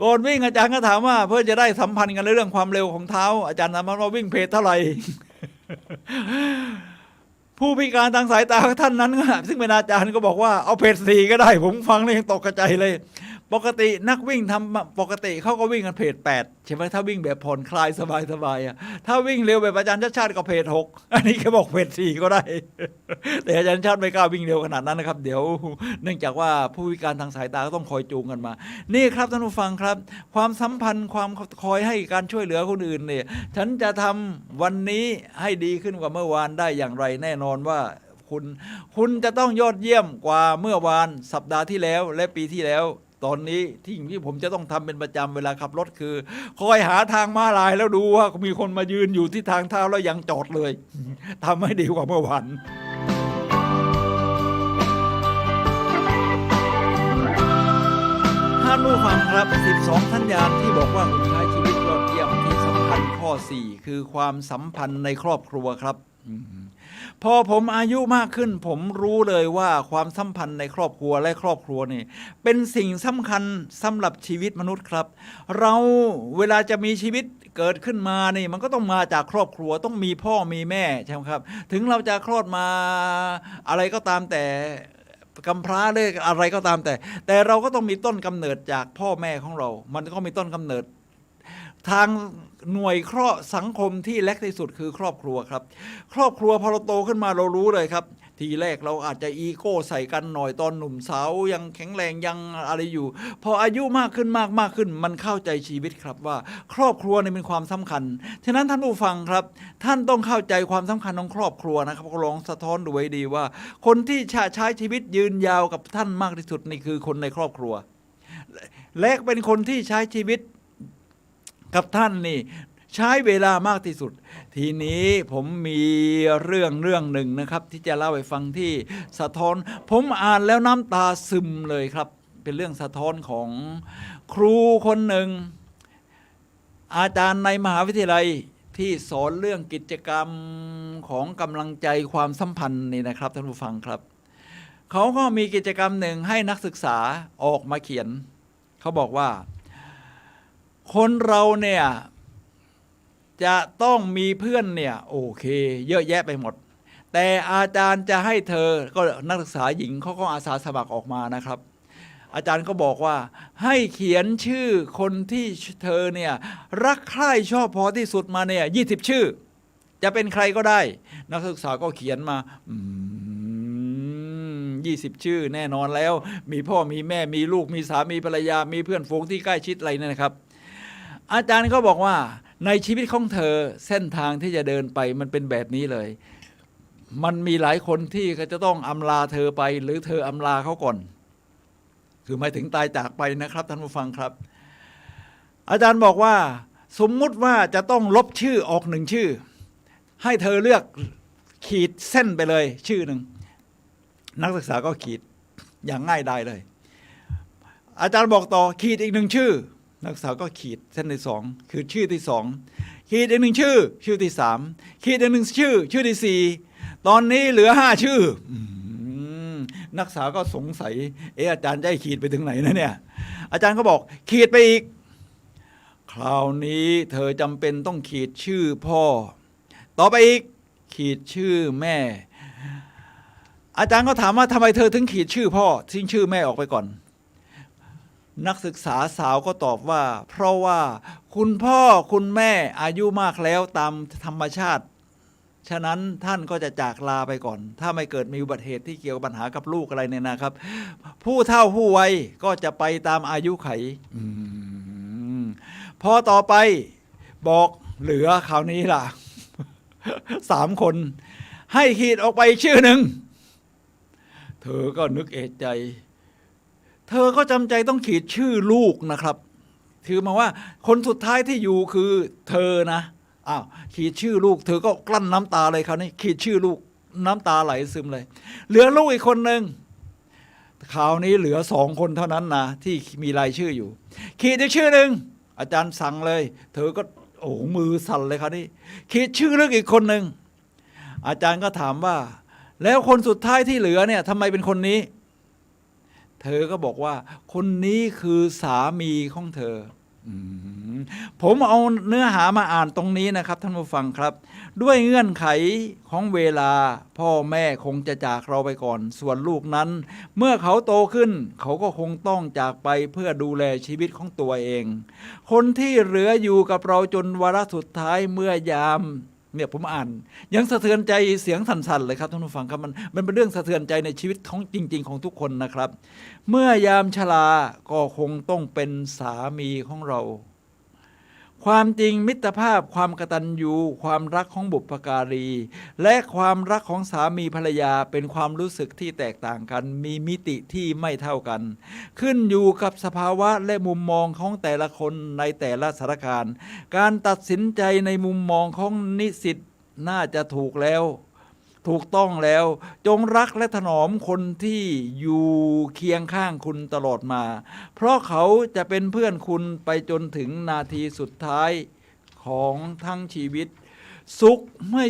ก่อนวิ่งอาจารย์ก็ถามว่าเพื่อจะได้สัมพันธ์กันในเรื่องความเร็วของเท้าอาจารย์ถามว่าวิ่งเพจเท่าไหร่ ผู้พิการทางสายตาท่านนั้นซึ่งเป็นอาจารย์ก็บอกว่าเอาเพจ4ก็ได้ผมฟังแล้วยังตกใจเลยปกตินักวิ่งทำปกติเขาก็วิ่งกันเพจ8ใช่ไหมถ้าวิ่งแบบผ่อนคลายสบายๆถ้าวิ่งเร็วแบบอาจารย์ชาติก็เพจ6อันนี้แกบอกเพจ4ก็ได้ แต่อาจารย์ชาติไม่กล้าวิ่งเร็วขนาดนั้นนะครับเดี๋ยวเนื่องจากว่าผู้พิการทางสายตาก็ต้องคอยจูงกันมานี่ครับท่านผู้ฟังครับความสัมพันธ์ความคอยให้การช่วยเหลือคนอื่นเนี่ยฉันจะทำวันนี้ให้ดีขึ้นกว่าเมื่อวานได้อย่างไรแน่นอนว่าคุณจะต้องยอดเยี่ยมกว่าเมื่อวานสัปดาห์ที่แล้วและปีที่แล้วตอนนี้ที่ผมจะต้องทำเป็นประจำเวลาขับรถคือคอยหาทางม้าลายแล้วดูว่ามีคนมายืนอยู่ที่ทางเท้าแล้วยังจอดเลย ทำให้ดีกว่าเมื่อวานท่านผู้ฟังครับ12สัญญาณที่บอกว่าคุณใช้ชีวิตยอดเยี่ยมที่สำคัญข้อ4คือความสัมพันธ์ในครอบครัวครับพอผมอายุมากขึ้นผมรู้เลยว่าความสัมพันธ์ในครอบครัวและครอบครัวนี่เป็นสิ่งสำคัญสำหรับชีวิตมนุษย์ครับเราเวลาจะมีชีวิตเกิดขึ้นมานี่มันก็ต้องมาจากครอบครัวต้องมีพ่อมีแม่ใช่ไหมครับถึงเราจะคลอดมาอะไรก็ตามแต่กำพร้าเลยอะไรก็ตามแต่เราก็ต้องมีต้นกำเนิดจากพ่อแม่ของเรามันก็มีต้นกำเนิดทางหน่วยเคราะห์สังคมที่เล็กที่สุดคือครอบครัวครับครอบครัวพอเราโตขึ้นมาเรารู้เลยครับทีแรกเราอาจจะอีโก้ใส่กันหน่อยตอนหนุ่มสาวยังแข็งแรงยังอะไรอยู่พออายุมากขึ้นมากขึ้นมันเข้าใจชีวิตครับว่าครอบครัวนี่เป็นความสำคัญฉะนั้นท่านผู้ฟังครับท่านต้องเข้าใจความสำคัญของครอบครัวนะครับลองสะท้อนดูไว้ดีว่าคนที่ใช้ชีวิตยืนยาวกับท่านมากที่สุดนี่คือคนในครอบครัวและเป็นคนที่ใช้ชีวิตกับท่านนี่ใช้เวลามากที่สุดทีนี้ผมมีเรื่องหนึ่งนะครับที่จะเล่าให้ฟังที่สะท้อนผมอ่านแล้วน้ำตาซึมเลยครับเป็นเรื่องสะท้อนของครูคนหนึ่งอาจารย์ในมหาวิทยาลัยที่สอนเรื่องกิจกรรมของกำลังใจความสัมพันธ์นี่นะครับท่านผู้ฟังครับเขาก็มีกิจกรรมหนึ่งให้นักศึกษาออกมาเขียนเขาบอกว่าคนเราเนี่ยจะต้องมีเพื่อนเนี่ยโอเคเยอะแยะไปหมดแต่อาจารย์จะให้เธอก็นักศึกษาหญิงเขาก็อาสาสมัครออกมานะครับอาจารย์ก็บอกว่าให้เขียนชื่อคนที่เธอเนี่ยรักใคร่ชอบพอที่สุดมาเนี่ย20 ชื่อจะเป็นใครก็ได้นักศึกษาก็เขียนมา20 ชื่อแน่นอนแล้วมีพ่อมีแม่มีลูกมีสามีภรรยามีเพื่อนฝูงที่ใกล้ชิดอะไรเนี่ยนะครับอาจารย์ก็บอกว่าในชีวิตของเธอเส้นทางที่จะเดินไปมันเป็นแบบนี้เลยมันมีหลายคนที่เขาจะต้องอำลาเธอไปหรือเธออำลาเขาก่อนคือหมายถึงตายจากไปนะครับท่านผู้ฟังครับอาจารย์บอกว่าสมมุติว่าจะต้องลบชื่อออก1 ชื่อให้เธอเลือกขีดเส้นไปเลยชื่อหนึ่งนักศึกษาก็ขีดอย่างง่ายดายเลยอาจารย์บอกต่อขีดอีก1 ชื่อนักศึกษาก็ขีดเส้นที่2คือชื่อที่2ขีดอีก1 ชื่อที่3ขีดอีก1 ชื่อที่4ตอนนี้เหลือ5 ชื่อนักศึกษาก็สงสัยอาจารย์จะให้ขีดไปถึงไหนนะเนี่ยอาจารย์ก็บอกขีดไปอีกคราวนี้เธอจำเป็นต้องขีดชื่อพ่อต่อไปอีกขีดชื่อแม่อาจารย์ก็ถามว่าทำไมเธอถึงขีดชื่อพ่อทิ้งชื่อแม่ออกไปก่อนนักศึกษาสาวก็ตอบว่าเพราะว่าคุณพ่อคุณแม่อายุมากแล้วตามธรรมชาติฉะนั้นท่านก็จะจากลาไปก่อนถ้าไม่เกิดมีอุบัติเหตุที่เกี่ยวกับปัญหากับลูกอะไรเนี่ยนะครับผู้เฒ่าผู้วัยก็จะไปตามอายุไข พอต่อไปบอกเหลือคราวนี้ล่ะ 3 คนให้ขีดออกไปชื่อหนึ่งเธอก็นึกเอะใจเธอก็จำใจต้องขีดชื่อลูกนะครับคือมาว่าคนสุดท้ายที่อยู่คือเธอนะอ้าวขีดชื่อลูกเธอก็กลั้นน้ำตาเลยคราวนี้ขีดชื่อลูกน้ำตาไหลซึมเลยเหลือลูกอีกคนหนึ่งคราวนี้เหลือ2 คนเท่านั้นนะที่มีรายชื่ออยู่ขีดอีกชื่อหนึ่งอาจารย์สั่งเลยเธอก็โอ้มือสั่นเลยคราวนี้ขีดชื่อลูกอีกคนหนึ่งอาจารย์ก็ถามว่าแล้วคนสุดท้ายที่เหลือเนี่ยทำไมเป็นคนนี้เธอก็บอกว่าคนนี้คือสามีของเธอผมเอาเนื้อหามาอ่านตรงนี้นะครับท่านผู้ฟังครับด้วยเงื่อนไขของเวลาพ่อแม่คงจะจากเราไปก่อนส่วนลูกนั้นเมื่อเขาโตขึ้นเขาก็คงต้องจากไปเพื่อดูแลชีวิตของตัวเองคนที่เหลืออยู่กับเราจนวาระสุดท้ายเมื่อยามเนี่ยผมอ่านยังสะเทือนใจเสียงสั่นๆเลยครับท่านผู้ฟังครับมันเป็นเรื่องสะเทือนใจในชีวิตของจริงๆของทุกคนนะครับเมื่อยามชราก็คงต้องเป็นสามีของเราความจริงมิตรภาพความกตัญญูความรักของบุพการีและความรักของสามีภรรยาเป็นความรู้สึกที่แตกต่างกันมีมิติที่ไม่เท่ากันขึ้นอยู่กับสภาวะและมุมมองของแต่ละคนในแต่ละสถานการณ์การตัดสินใจในมุมมองของนิสิตน่าจะถูกต้องแล้วจงรักและถนอมคนที่อยู่เคียงข้างคุณตลอดมาเพราะเขาจะเป็นเพื่อนคุณไปจนถึงนาทีสุดท้ายของทั้งชีวิตสุขเมื่อ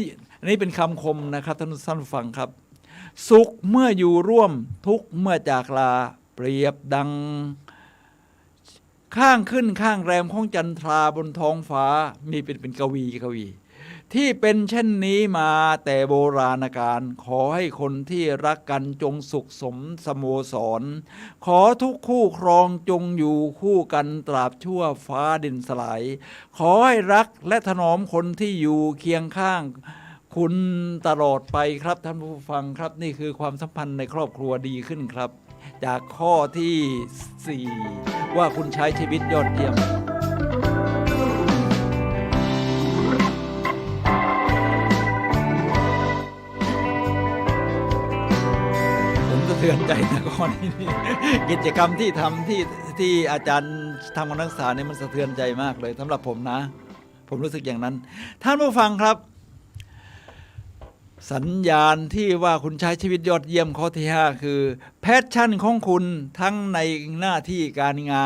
นี่เป็นคำคมนะครับท่านผู้ฟังครับสุขเมื่ออยู่ร่วมทุกข์เมื่อจากลาเปรียบดังข้างขึ้นข้างแรมของจันทราบนท้องฟ้านี่เป็นกวีที่เป็นเช่นนี้มาแต่โบราณกาลขอให้คนที่รักกันจงสุขสมสโมสรขอทุกคู่ครองจงอยู่คู่กันตราบชั่วฟ้าดินสลายขอให้รักและถนอมคนที่อยู่เคียงข้างคุณตลอดไปครับท่านผู้ฟังครับนี่คือความสัมพันธ์ในครอบครัวดีขึ้นครับจากข้อที่ 4ว่าคุณใช้ชีวิตยอดเยี่ยมเตือนใจนะข้อนี้กิจกรรมที่ทำที่อาจารย์ทำกับนักศึกษาเนี่ยมันสะเทือนใจมากเลยสำหรับผมนะผมรู้สึกอย่างนั้นท่านผู้ฟังครับสัญญาณที่ว่าคุณใช้ชีวิตยอดเยี่ยมข้อที่ 5คือแพชชั่นของคุณทั้งในหน้าที่การงา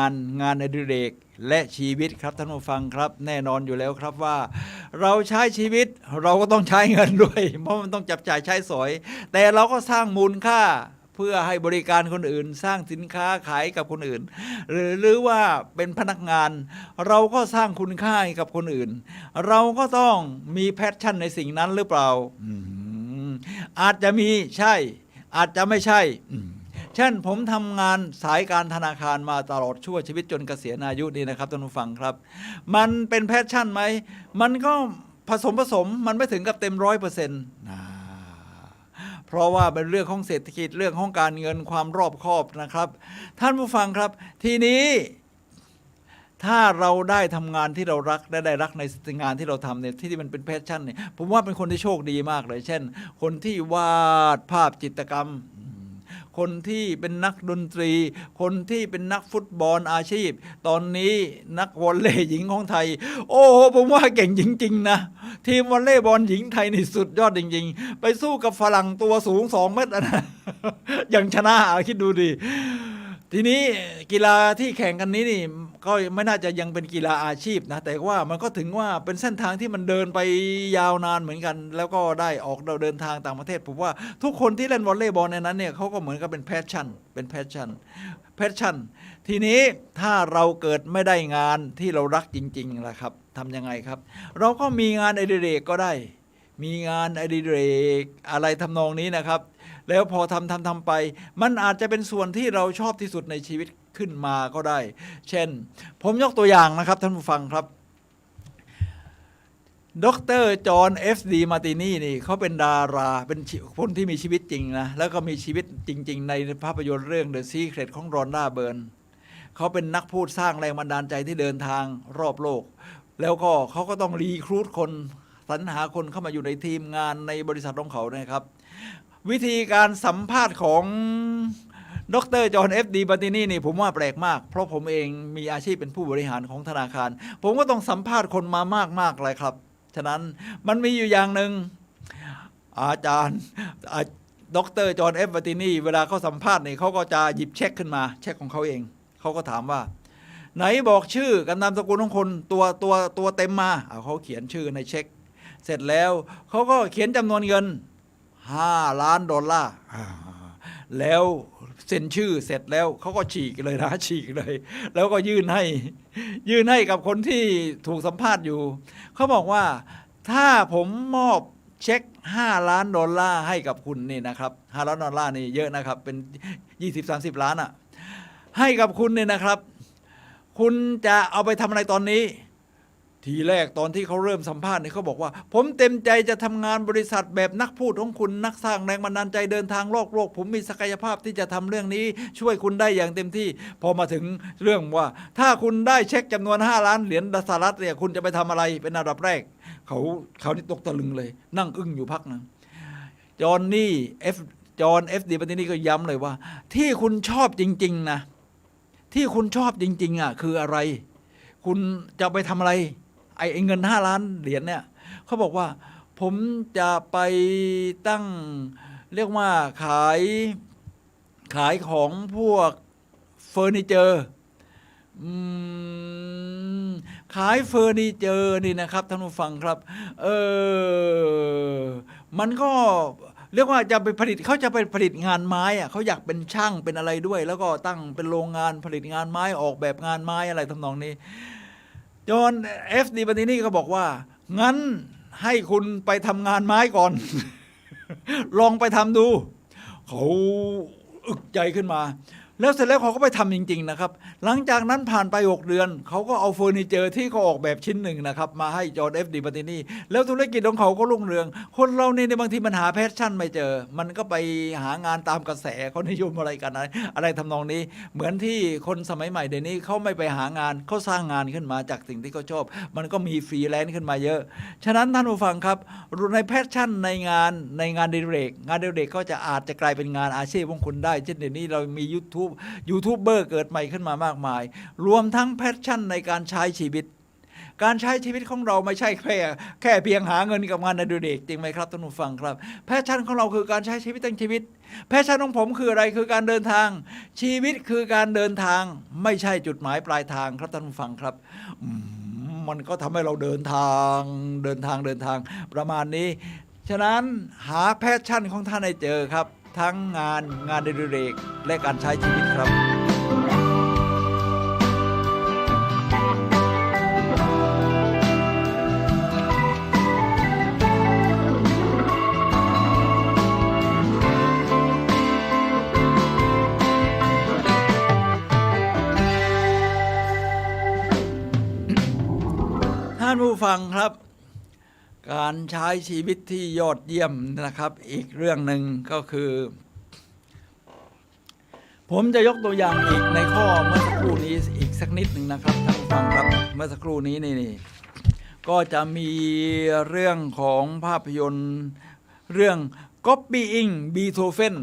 นอดิเรกและชีวิตครับท่านผู้ฟังครับแน่นอนอยู่แล้วครับว่าเราใช้ชีวิตเราก็ต้องใช้เงินด้วยเพราะมันต้องจับจ่ายใช้สอยแต่เราก็สร้างมูลค่าเพื่อให้บริการคนอื่นสร้างสินค้าขายกับคนอื่นหรือว่าเป็นพนักงานเราก็สร้างคุณค่าให้กับคนอื่นเราก็ต้องมีแพชชั่นในสิ่งนั้นหรือเปล่าอาจจะมีใช่อาจจะไม่ใช่เช่นผมทำงานสายการธนาคารมาตลอดชั่วชีวิตจนเกษียณอายุนี่นะครับท่านผู้ฟังครับมันเป็นแพชชั่นไหมมันก็ผสมมันไม่ถึงกับเต็ม 100%เพราะว่าเป็นเรื่องของเศรษฐกิจเรื่องของการเงินความรอบคอบนะครับท่านผู้ฟังครับทีนี้ถ้าเราได้ทำงานที่เรารักได้รักในงานที่เราทำเนี่ยที่มันเป็นแพชชั่นเนี่ยผมว่าเป็นคนที่โชคดีมากเลยเช่นคนที่วาดภาพจิตรกรรมคนที่เป็นนักดนตรีคนที่เป็นนักฟุตบอลอาชีพตอนนี้นักวอลเลย์หญิงของไทยโอ้โหผมว่าเก่งจริงๆนะทีมวอลเลย์บอลหญิงไทยนี่สุดยอดจริงๆไปสู้กับฝรั่งตัวสูง2 เมตรนะยังชนะคิดดูดิทีนี้กีฬาที่แข่งกันนี้นี่ก็ไม่น่าจะยังเป็นกีฬาอาชีพนะแต่ว่ามันก็ถึงว่าเป็นเส้นทางที่มันเดินไปยาวนานเหมือนกันแล้วก็ได้ออกเดินทางต่างประเทศผมว่าทุกคนที่เล่นวอลเลย์บอลในนั้นเนี่ยเขาก็เหมือนกับเป็นแพชชั่นทีนี้ถ้าเราเกิดไม่ได้งานที่เรารักจริงๆล่ะครับทำยังไงครับเราก็มีงานอดิเรกก็ได้มีงานอดิเรกอะไรทำนองนี้นะครับแล้วพอทำไปมันอาจจะเป็นส่วนที่เราชอบที่สุดในชีวิตขึ้นมาก็ได้เช่นผมยกตัวอย่างนะครับท่านผู้ฟังครับดร.จอห์น F.D. มาร์ตินีนี่เขาเป็นดาราเป็นคนที่มีชีวิตจริงนะแล้วก็มีชีวิตจริงๆในภาพยนตร์เรื่อง The Secret ของรอนด้าเบิร์น เขาเป็นนักพูดสร้างแรงบันดาลใจที่เดินทางรอบโลก แล้วก็เขาก็ต้องรีครูทคนสรรหาคนเข้ามาอยู่ในทีมงานในบริษัทของเขานะครับวิธีการสัมภาษณ์ของดร.จอห์น เอฟ ดี บัตตินีนี่ผมว่าแปลกมากเพราะผมเองมีอาชีพเป็นผู้บริหารของธนาคารผมก็ต้องสัมภาษณ์คนมามากๆเลยครับฉะนั้นมันมีอยู่อย่างหนึ่งอาจารย์ดร.จอห์น เอฟ บัตตินีเวลาเขาสัมภาษณ์นี่เขาก็จะหยิบเช็คขึ้นมาเช็คของเขาเองเขาก็ถามว่าไหนบอกชื่อกับนามสกุลของคนตัวเต็มมาเขาเขียนชื่อในเช็คเสร็จแล้วเขาก็เขียนจำนวนเงิน$5 ล้านแล้วเซ็นชื่อเสร็จแล้วเขาก็ฉีกเลยนะฉีกเลยแล้วก็ยื่นให้กับคนที่ถูกสัมภาษณ์อยู่เขาบอกว่าถ้าผมมอบเช็ค$5 ล้านให้กับคุณนี่นะครับ$5 ล้านนี่เยอะนะครับเป็น20-30 ล้านอ่ะให้กับคุณเนี่ยนะครับคุณจะเอาไปทำอะไรตอนนี้ทีแรกตอนที่เขาเริ่มสัมภาษณ์เนี่ยเขาบอกว่าผมเต็มใจจะทำงานบริษัทแบบนักพูดของคุณนักสร้างแรงบันดาลใจเดินทางโลกผมมีศักยภาพที่จะทำเรื่องนี้ช่วยคุณได้อย่างเต็มที่พอมาถึงเรื่องว่าถ้าคุณได้เช็คจำนวน$5 ล้านสหรัฐเนี่ยคุณจะไปทำอะไรเป็นอันดับแรกเขานี่ตกตะลึงเลยนั่งอึ้งอยู่พักนึงจอห์น เอฟ ดี บัตตินีก็ย้ำเลยว่าที่คุณชอบจริงๆนะที่คุณชอบจริงๆอ่ะคืออะไรคุณจะไปทำอะไรไอ้เงิน$5 ล้านเนี่ยเขาบอกว่าผมจะไปตั้งเรียกว่าขายของพวกเฟอร์นิเจอร์ขายเฟอร์นิเจอร์นี่นะครับท่านผู้ฟังครับมันก็เรียกว่าจะไปผลิตเขาจะไปผลิตงานไม้อะเขาอยากเป็นช่างเป็นอะไรด้วยแล้วก็ตั้งเป็นโรงงานผลิตงานไม้ออกแบบงานไม้อะไรทำนองนี้จอห์น เอฟ ดี บัตตินีก็บอกว่างั้นให้คุณไปทำงานไม้ก่อน ลองไปทำดูเขาอึกใจขึ้นมาแล้วเสร็จแล้วเขาก็ไปทำจริงๆนะครับหลังจากนั้นผ่านไป6 เดือนเขาก็เอาเฟอร์นิเจอร์ที่เขาออกแบบชิ้นหนึ่งนะครับมาให้จอห์น เอฟ ดี บัตตินีแล้วธุรกิจของเขาก็รุ่งเรืองคนเราเนี่ยบางทีมันหาแพชชั่นไม่เจอมันก็ไปหางานตามกระแสเขานิยมอะไรกันอะไรทำนองนี้เหมือนที่คนสมัยใหม่เดี๋ยวนี้เขาไม่ไปหางานเขาสร้างงานขึ้นมาจากสิ่งที่เขาชอบมันก็มีฟรีแลนซ์ขึ้นมาเยอะฉะนั้นท่านผู้ฟังครับในแพชชั่นในงานอดิเรกก็จะอาจจะกลายเป็นงานอาชีพของคุณได้เช่นเดี๋ยวนี้เรามียูทูบเบอร์เกิดใหม่ขึ้นมามากมายรวมทั้งแพชชั่นในการใช้ชีวิตของเราไม่ใช่แค่เพียงหาเงินกับงานอดิเรกจริงไหมครับท่านผู้ฟังครับแพชชั่นของเราคือการใช้ชีวิตทั้งชีวิตแพชชั่นของผมคืออะไรคือการเดินทางชีวิตคือการเดินทางไม่ใช่จุดหมายปลายทางครับท่านผู้ฟังครับมันก็ทำให้เราเดินทางประมาณนี้ฉะนั้นหาแพชชั่นของท่านให้เจอครับทั้งงานอดิเรกและการใช้ชีวิตครับท่านผู้ฟังครับการใช้ชีวิตที่ยอดเยี่ยมนะครับอีกเรื่องหนึ่งก็คือผมจะยกตัวอย่างอีกในข้อเมื่อสักครู่นี้อีกสักนิดหนึ่งนะครับท่านผู้ฟังครับเมื่อสักครู่นี้นี่ก็จะมีเรื่องของภาพยนตร์เรื่อง Copying Beethoven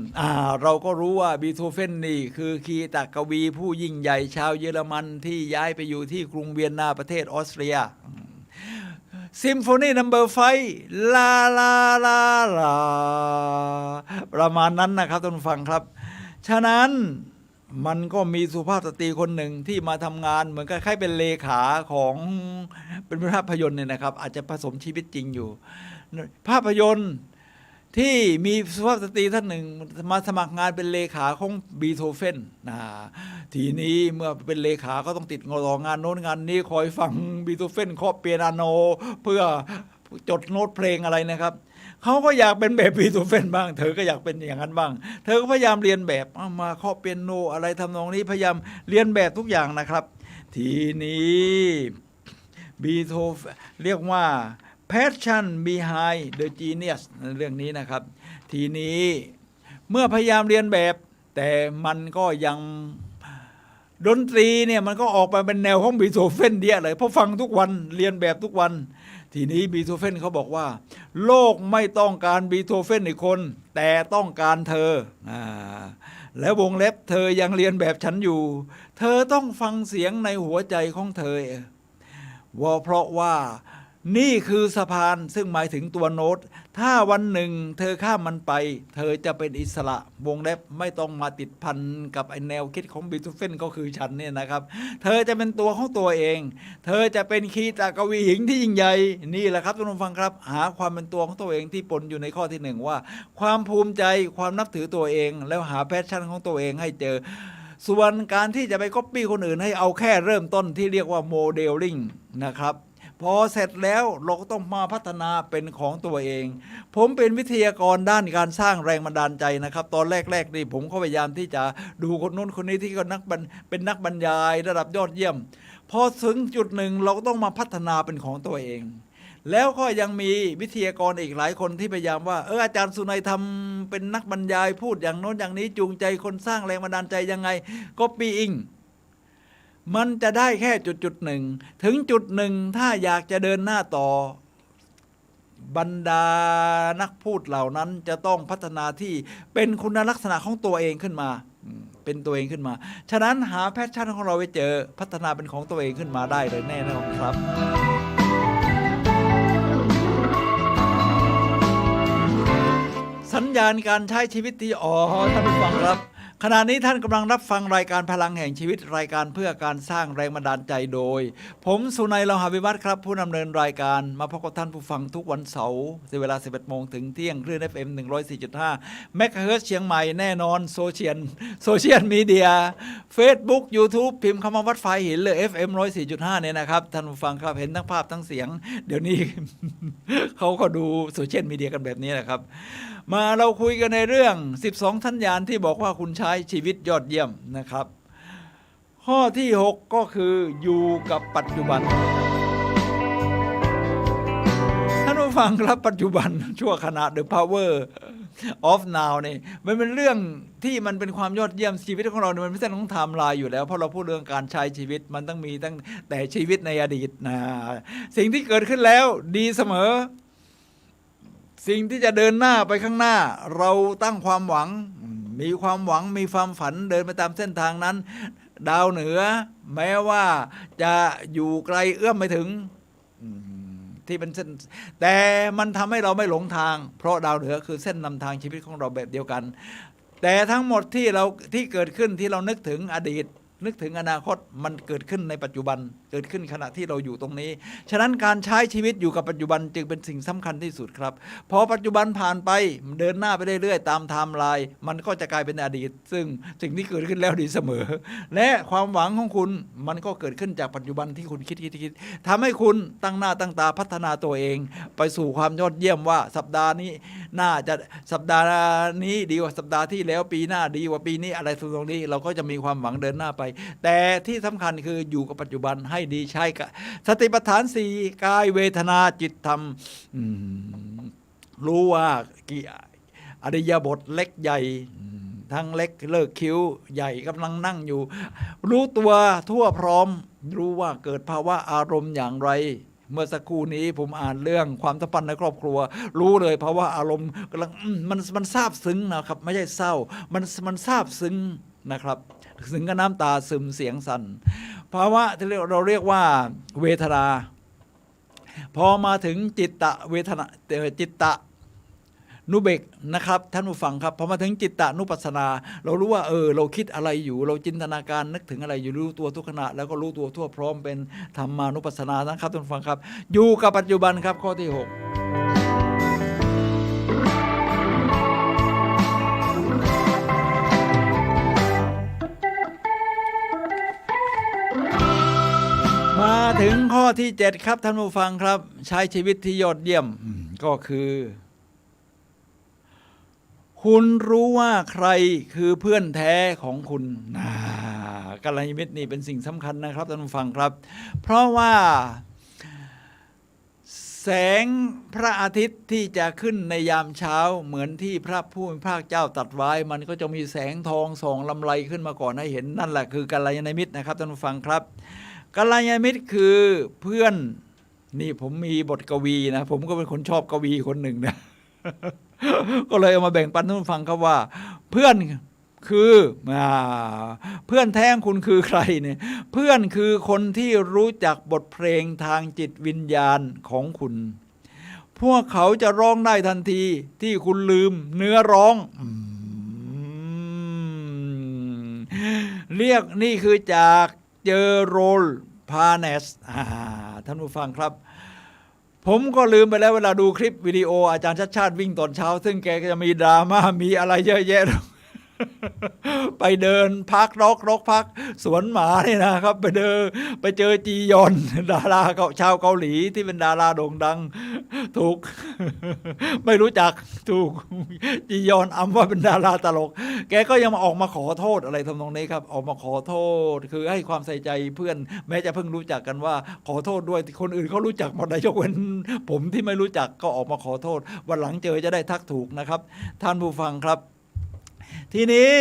เราก็รู้ว่าบีโธเฟนนี่คือคีตกวีผู้ยิ่งใหญ่ชาวเยอรมันที่ย้ายไปอยู่ที่กรุงเวียนนาประเทศออสเตรียซิมโฟนีนัมเบอร์5ลาประมาณนั้นนะครับท่านผู้ฟังครับฉะนั้นมันก็มีสุภาพสตรีคนหนึ่งที่มาทำงานเหมือนกับคล้ายเป็นเลขาของเป็นภาพยนตร์เนี่ยนะครับอาจจะผสมชีวิตจริงอยู่ภาพยนตร์ที่มีสุภาพสตรีท่านหนึ่งมาสมัครงานเป็นเลขาของบีโธเฟนทีนี้เมื่อเป็นเลขาก็ต้องติดงานโน้นงานนี้คอยฟังบีโธเฟนเคาะเปียโนเพื่อจดโน้ตเพลงอะไรนะครับเขาก็อยากเป็นแบบบีโธเฟนบ้างเธอก็อยากเป็นอย่างนั้นบ้างเธอก็พยายามเรียนแบบมาเคาะเปียโนอะไรทำนองนี้พยายามเรียนแบบทุกอย่างนะครับทีนี้บีโธเฟนเรียกว่าPassion behind the genius เรื่องนี้นะครับทีนี้เมื่อพยายามเรียนแบบแต่มันก็ยัง ดนตรีเนี่ยมันก็ออกมาเป็นแนวของบีโธเฟนเดียเลยเพราะฟังทุกวันเรียนแบบทุกวันทีนี้บีโธเฟนเขาบอกว่าโลกไม่ต้องการบีโธเฟนอีกคนแต่ต้องการเธอแล้ววงเล็บเธอยังเรียนแบบฉันอยู่เธอต้องฟังเสียงในหัวใจของเธอเพราะว่านี่คือสะพานซึ่งหมายถึงตัวโน้ตถ้าวันหนึ่งเธอข้ามมันไปเธอจะเป็นอิสระวงเล็บไม่ต้องมาติดพันกับไอแนวคิดของบีโธเฟนก็คือฉันเนี่ยนะครับเธอจะเป็นตัวของตัวเองเธอจะเป็นคีตากวีหญิงที่ยิ่งใหญ่นี่แหละครับทุกท่านฟังครับหาความเป็นตัวของตัวเองที่ปนอยู่ในข้อที่หนึ่งว่าความภูมิใจความนับถือตัวเองแล้วหาแพชชั่นของตัวเองให้เจอส่วนการที่จะไปก๊อปปี้คนอื่นให้เอาแค่เริ่มต้นที่เรียกว่าโมเดลลิ่งนะครับพอเสร็จแล้วเราก็ต้องมาพัฒนาเป็นของตัวเองผมเป็นวิทยากรด้านการสร้างแรงบันดาลใจนะครับตอนแรกๆนี่ผมก็พยายามที่จะดูคนนู้นคนนี้ที่ก็เป็นนักบรรยายระดับยอดเยี่ยมพอถึงจุดหนึ่งเราก็ต้องมาพัฒนาเป็นของตัวเองแล้วก็ยังมีวิทยากรอีกหลายคนที่พยายามว่าอาจารย์สุนัยทำเป็นนักบรรยายพูดอย่างโน้นอย่างนี้จูงใจคนสร้างแรงบันดาลใจยังไงก็copyingมันจะได้แค่จุดหนึ่งถึงจุดหนึ่งถ้าอยากจะเดินหน้าต่อบรรดานักพูดเหล่านั้นจะต้องพัฒนาที่เป็นคุณลักษณะของตัวเองขึ้นมาเป็นตัวเองขึ้นมาฉะนั้นหาแพชชั่นของเราไปเจอพัฒนาเป็นของตัวเองขึ้นมาได้เลยแน่นอนครับสัญญาณการใช้ชีวิตที่ท่านผู้ฟังครับขณะนี้ท่านกำลังรับฟังรายการพลังแห่งชีวิตรายการเพื่อการสร้างแรงบันดาลใจโดยผมสุนัย เลาหะวิวัฒน์ครับผู้ดำเนินรายการมาพบกับท่านผู้ฟังทุกวันเสาร์เวลา 11 โมงถึงเที่ยงคลื่น FM 104.5 เมกะเฮิรตซ์เชียงใหม่แน่นอนโซเชียลมีเดีย Facebook YouTube พิมพ์คำว่าวัดไฟหินเลย FM 104.5 เนี่ยนะครับท่านผู้ฟังครับเห็นทั้งภาพทั้งเสียงเดี๋ยวนี้ เขาก็ดูโซเชียลมีเดียกันแบบนี้แหละครับมาเราคุยกันในเรื่อง12สัญญาณที่บอกว่าคุณใช้ชีวิตยอดเยี่ยมนะครับข้อที่6ก็คืออยู่กับปัจจุบันท่านผู้ฟังครับปัจจุบันชั่วขณะ The Power of Now นี่มันเป็นเรื่องที่มันเป็นความยอดเยี่ยมชีวิตของเราเนี่ยมันไม่ใช่ต้องไทม์ไลน์อยู่แล้วเพราะเราพูดเรื่องการใช้ชีวิตมันต้องมีตั้งแต่ชีวิตในอดีตนะสิ่งที่เกิดขึ้นแล้วดีเสมอสิ่งที่จะเดินหน้าไปข้างหน้าเราตั้งความหวังมีความหวังมีความฝันเดินไปตามเส้นทางนั้นดาวเหนือแม้ว่าจะอยู่ไกลเอื้อมไม่ถึงที่เป็นเส้นแต่มันทำให้เราไม่หลงทางเพราะดาวเหนือคือเส้นนำทางชีวิตของเราแบบเดียวกันแต่ทั้งหมดที่เกิดขึ้นที่เรานึกถึงอดีตนึกถึงอนาคตมันเกิดขึ้นในปัจจุบันเกิดขึ้นขณะที่เราอยู่ตรงนี้ฉะนั้นการใช้ชีวิตอยู่กับปัจจุบันจึงเป็นสิ่งสำคัญที่สุดครับพอปัจจุบันผ่านไปเดินหน้าไปเรื่อยๆตามไทม์ไลน์มันก็จะกลายเป็นอดีตซึ่งสิ่งที่เกิดขึ้นแล้วดีเสมอและความหวังของคุณมันก็เกิดขึ้นจากปัจจุบันที่คุณคิดทำให้คุณตั้งหน้าตั้งตาพัฒนาตัวเองไปสู่ความยอดเยี่ยมว่าสัปดาห์นี้น่าจะสัปดาห์นี้ดีกว่าสัปดาห์ที่แล้วปีหน้าดีกว่าปีนี้อะไรตรงนี้เราก็จะมีความหวังเดินหน้าไปแต่ที่สำคัญคืออยู่กับปัจจุบันให้ดีใช้กับสติปัฏฐาน4กายเวทนาจิตธรรมรู้ว่าอริยบทเล็กใหญ่ทั้งเล็กเลิกคิ้วใหญ่กำลังนั่งอยู่รู้ตัวทั่วพร้อมรู้ว่าเกิดภาวะอารมณ์อย่างไรเมื่อสักครู่นี้ผมอ่านเรื่องความสัมพันธ์ในครอบครัวรู้เลยเพราะว่าอารมณ์กำลังมันซาบซึ้งนะครับไม่ใช่เศร้ามันซาบซึ้งนะครับถึงกับน้ำตาซึมเสียงสั่นภาวะที่เราเรียกว่าเวทนาพอมาถึงจิตตะเวทนาจิตตะนุเบกนะครับท่านผู้ฟังครับพอมาถึงจิตตะนุปัสสนาเรารู้ว่าเราคิดอะไรอยู่เราจินตนาการนึกถึงอะไรอยู่รู้ตัวทุกขณะแล้วก็รู้ตัวทั่วพร้อมเป็นธรรมานุปัสสนานะครับท่านผู้ฟังครับอยู่กับปัจจุบันครับข้อที่6มาถึงข้อที่7ครับท่านผู้ฟังครับใช้ชีวิตที่ยอดเยี่ยมก็คือคุณรู้ว่าใครคือเพื่อนแท้ของคุณกัลยาณมิตรนี่เป็นสิ่งสำคัญนะครับท่านผู้ฟังครับเพราะว่า แสงพระอาทิตย์ที่จะขึ้นในยามเช้าเหมือนที่พระผู้เป็นพระเจ้าตรัสไว้มันก็จะมีแสงทองส่องลำไรขึ้นมาก่อนให้เห็นนั่นแหละคือกัลยาณมิตรนะครับท่านผู้ฟังครับกัลยาณมิตรคือเพื่อนนี่ผมมีบทกวีนะผมก็เป็นคนชอบกวีคนหนึ่งนะ ก็เลยเอามาแบ่งปันท่านผู้ฟังครับว่าเพื่อนคือเพื่อนแท้งคุณคือใครเนี่ยเพื่อนคือคนที่รู้จักบทเพลงทางจิตวิญญาณของคุณพวกเขาจะร้องได้ทันทีที่คุณลืมเนื้อร้องเรียกนี่คือจากเจอโรลพาเนสท่านผู้ฟังครับผมก็ลืมไปแล้วเวลาดูคลิปวิดีโออาจารย์ชัดชาติวิ่งตอนเช้าซึ่งแกก็จะมีดราม่ามีอะไรเยอะแยะ ไปเดินพักรกพักสวนหมาเนี่ยนะครับไปเดินไปเจอจียอนดาราชาวเกาหลีที่เป็นดาราโด่งดังถูก ไม่รู้จักถูกจียอนอำว่าเป็นดาราตลกแกก็ยังมาออกมาขอโทษอะไรทำนองนี้ครับออกมาขอโทษคือให้ความใส่ใจเพื่อนแม้จะเพิ่งรู้จักกันว่าขอโทษด้วยคนอื่นเขารู้จักหมดยกเว้นผมที่ไม่รู้จักก็ออกมาขอโทษวันหลังเจอจะได้ทักถูกนะครับท่านผู้ฟังครับทีนี้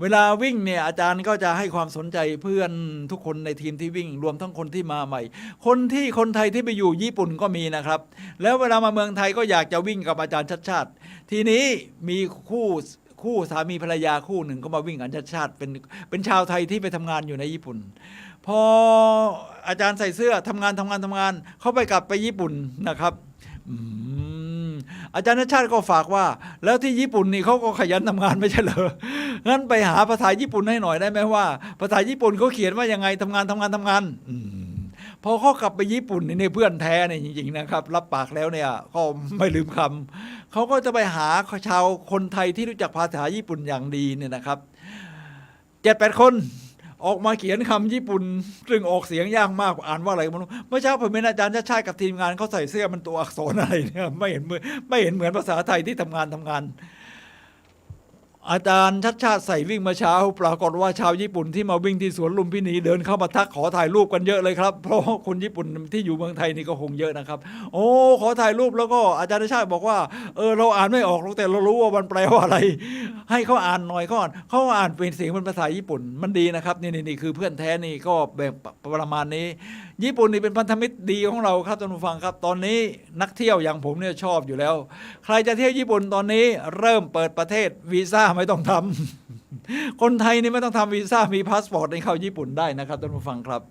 เวลาวิ่งเนี่ยอาจารย์ก็จะให้ความสนใจเพื่อนทุกคนในทีมที่วิ่งรวมทั้งคนที่มาใหม่คนไทยที่ไปอยู่ญี่ปุ่นก็มีนะครับแล้วเวลามาเมืองไทยก็อยากจะวิ่งกับอาจารย์ชัดชาติทีนี้มีคู่สามีภรรยาคู่หนึ่งก็มาวิ่งกับอาจารย์ชัดชาติเป็นชาวไทยที่ไปทำงานอยู่ในญี่ปุ่นพออาจารย์ใส่เสื้อทำงานเขาไปกลับไปญี่ปุ่นนะครับอาจารย์ชัดชาติก็ฝากว่าแล้วที่ญี่ปุ่นนี่เขาก็ขยันทำงานไม่ใช่เหรองั้นไปหาภาษาญี่ปุ่นให้หน่อยได้ไหมว่าภาษาญี่ปุ่นเขาเขียนว่ายังไงทำงานพอเขากลับไปญี่ปุ่นนี่เพื่อนแท้เนี่ยจริงๆนะครับรับปากแล้วเนี่ยก็ไม่ลืมคำเขาก็จะไปหาชาวคนไทยที่รู้จักภาษาญี่ปุ่นอย่างดีเนี่ยนะครับ 7-8 คนออกมาเขียนคำญี่ปุ่นซึ่งออกเสียงยากมากอ่านว่าอะไรไม่รู้เมื่อเช้าผมเป็นอาจารย์ชาติกับทีมงานเขาใส่เสื้อมันตัวอักษรอะไรเนี่ยไม่เห็นเหมือนภาษาไทยที่ทำงานอาจารย์ชัดชาติใส่วิ่งมาเช้าปรากฏว่าชาวญี่ปุ่นที่มาวิ่งที่สวนลุมพินีเดินเข้ามาทักขอถ่ายรูปกันเยอะเลยครับเพราะคนญี่ปุ่นที่อยู่เมืองไทยนี่ก็คงเยอะนะครับโอ้ขอถ่ายรูปแล้วก็อาจารย์ชาติบอกว่าเราอ่านไม่ออกแต่เรารู้ว่ามันแปลว่าอะไรให้เขาอ่านหน่อยเขาอ่านเป็นเสียงเป็นภาษาญี่ปุ่นมันดีนะครับนี่คือเพื่อนแท้นี่ก็แบบประมาณนี้ญี่ปุ่นนี่เป็นพันธมิตรดีของเราครับท่านผู้ฟังครับตอนนี้นักเที่ยวอย่างผมเนี่ยชอบอยู่แล้วใครจะเที่ยวญี่ปุ่นตอนนี้เริ่มเปิดประเทศวีซ่าไม่ต้องทำคนไทยนี่ไม่ต้องทำวีซ่ามีพาสปอร์ตในเข้าญี่ปุ่นได้นะครับท่านผู้ฟังครับ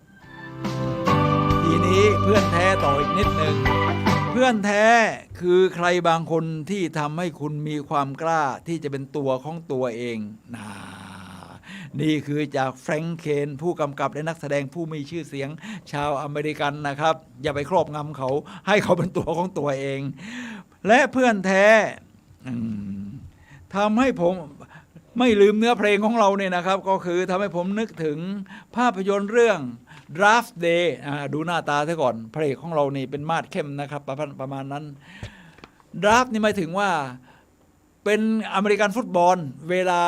ทีนี้เพื่อนแท้ต่ออีกนิดนึงเพื่อนแท้คือใครบางคนที่ทำให้คุณมีความกล้าที่จะเป็นตัวของตัวเองนี่คือจากแฟรงค์เคนผู้กำกับและนักแสดงผู้มีชื่อเสียงชาวอเมริกันนะครับอย่าไปครอบงำเขาให้เขาเป็นตัวของตัวเองและเพื่อนแท้ทำให้ผมไม่ลืมเนื้อเพลงของเราเนี่ยนะครับก็คือทำให้ผมนึกถึงภาพยนตร์เรื่อง Draft Day ดูหน้าตาซะก่อนพระเอกของเรานี่เป็นมาดเข้มนะครับประมาณนั้น Draft นี่หมายถึงว่าเป็นอเมริกันฟุตบอลเวลา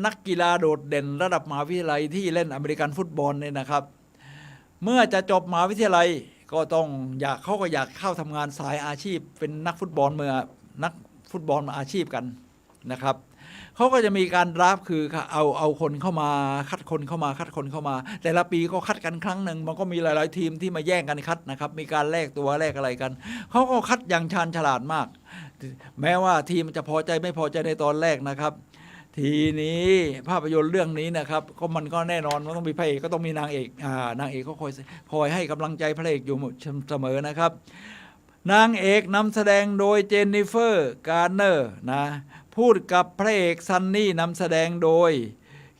นักกีฬาโดดเด่นระดับมหาวิทยาลัยที่เล่นอเมริกันฟุตบอลเนี่ยนะครับเมื่อจะจบมหาวิทยาลัยก็ต้องเขาก็อยากเข้าทำงานสายอาชีพเป็นนักฟุตบอลเมื่อนักฟุตบอลมาอาชีพกันนะครับเขาก็จะมีการดราฟคือเอาคนเข้ามาคัดคนเข้ามาแต่ละปีก็คัดกันครั้งหนึ่งมันก็มีหลายๆทีมที่มาแย่งกันคัดนะครับมีการแลกตัวแลกอะไรกันเขาก็คัดอย่างชาญฉลาดมากแม้ว่าทีมจะพอใจไม่พอใจในตอนแรกนะครับทีนี้ภาพยนตร์เรื่องนี้นะครับก็มันก็แน่นอนว่าต้องมีพระเอกก็ต้องมีนางเอกนางเอกก็คอยให้กำลังใจพระเอกอยู่เสมอนะครับนางเอกนำแสดงโดยเจนนิเฟอร์การ์เนอร์นะพูดกับพระเอกซันนี่นำแสดงโดย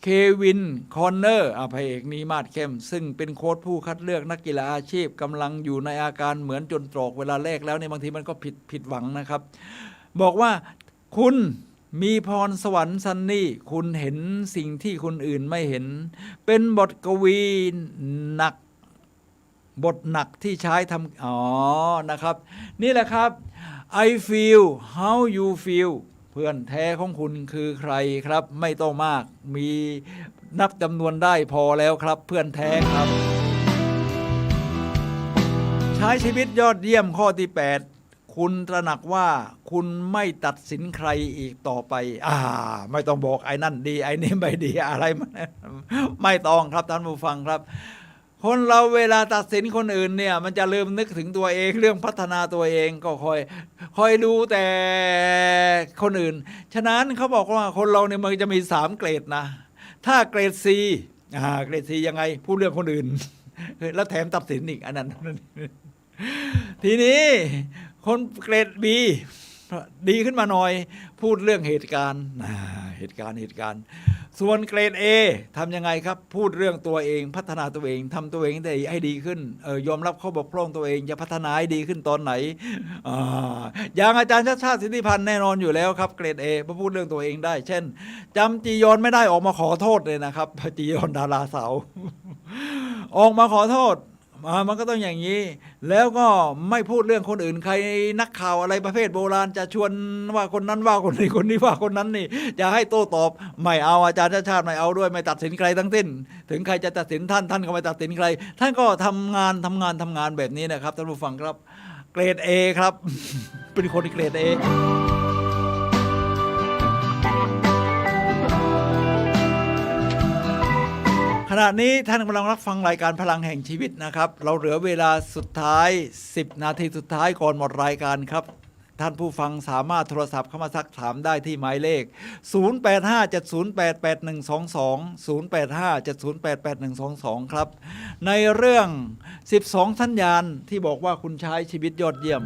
เควินคอนเนอร์พระเอกนี้มาดเข้มซึ่งเป็นโค้ชผู้คัดเลือกนักกีฬาอาชีพกำลังอยู่ในอาการเหมือนจนตรอกเวลาแรกแล้วเนี่ยบางทีมันก็ผิดหวังนะครับบอกว่าคุณมีพรสวรรค์ซันนี่คุณเห็นสิ่งที่คนอื่นไม่เห็นเป็นบทกวีบทหนักที่ใช้ทำนะครับนี่แหละครับ I feel how you feel เพื่อนแท้ของคุณคือใครครับไม่ต้องมากมีนับจำนวนได้พอแล้วครับเพื่อนแท้ครับช ช้ชีวิตยอดเยี่ยมข้อที่ 8คุณตระหนักว่าคุณไม่ตัดสินใครอีกต่อไปไม่ต้องบอกไอ้นั่นดีไอ้นี่ไม่ดีอะไรไม่ต้องครับท่านผู้ฟังครับคนเราเวลาตัดสินคนอื่นเนี่ยมันจะลืมนึกถึงตัวเองเรื่องพัฒนาตัวเองก็คอยดูแต่คนอื่นฉะนั้นเขาบอกว่าคนเราเนี่ยมันจะมี3เกรดนะถ้าเกรด C เกรด C ยังไงพูดเรื่องคนอื่นแล้วแถมตัดสินอีกอันนั้นทีนี้คนเกรด B ดีขึ้นมาหน่อยพูดเรื่องเหตุการณ์ส่วนเกรด A ทำยังไงครับพูดเรื่องตัวเองพัฒนาตัวเองทำตัวเองให้ดีขึ้นยอมรับข้อบกพร่องตัวเองจะพัฒนาให้ดีขึ้นตอนไหนอย่างอาจารย์ชาติชาติสิทธิพันธ์แน่นอนอยู่แล้วครับเกรด A มาพูดเรื่องตัวเองได้เช่นจำจียอนไม่ได้ออกมาขอโทษเลยนะครับจียอนดาราสาวออกมาขอโทษมันก็ต้องอย่างนี้แล้วก็ไม่พูดเรื่องคนอื่นใครนักข่าวอะไรประเภทโบราณจะชวนว่าคนนั้นว่าคนนี้คนนี้ว่าคนนั้นนี่จะให้โต้ตอบไม่เอาอาจารย์ชาติชาติไม่เอาด้วยไม่ตัดสินใครทั้งสิ้นถึงใครจะตัดสินท่านก็ไม่ตัดสินใครท่านก็ทำงานแบบนี้นะครับท่านผู้ฟังครับเกรด A ครับ เป็นคนเกรด Aขณะนี้ท่านกำลังรับฟังรายการพลังแห่งชีวิตนะครับเราเหลือเวลาสุดท้าย10นาทีสุดท้ายก่อนหมดรายการครับท่านผู้ฟังสามารถโทรศัพท์เข้ามาซักถามได้ที่หมายเลข0857088122 0857088122ครับในเรื่อง12สัญญาณที่บอกว่าคุณใช้ชีวิตยอดเยี่ยม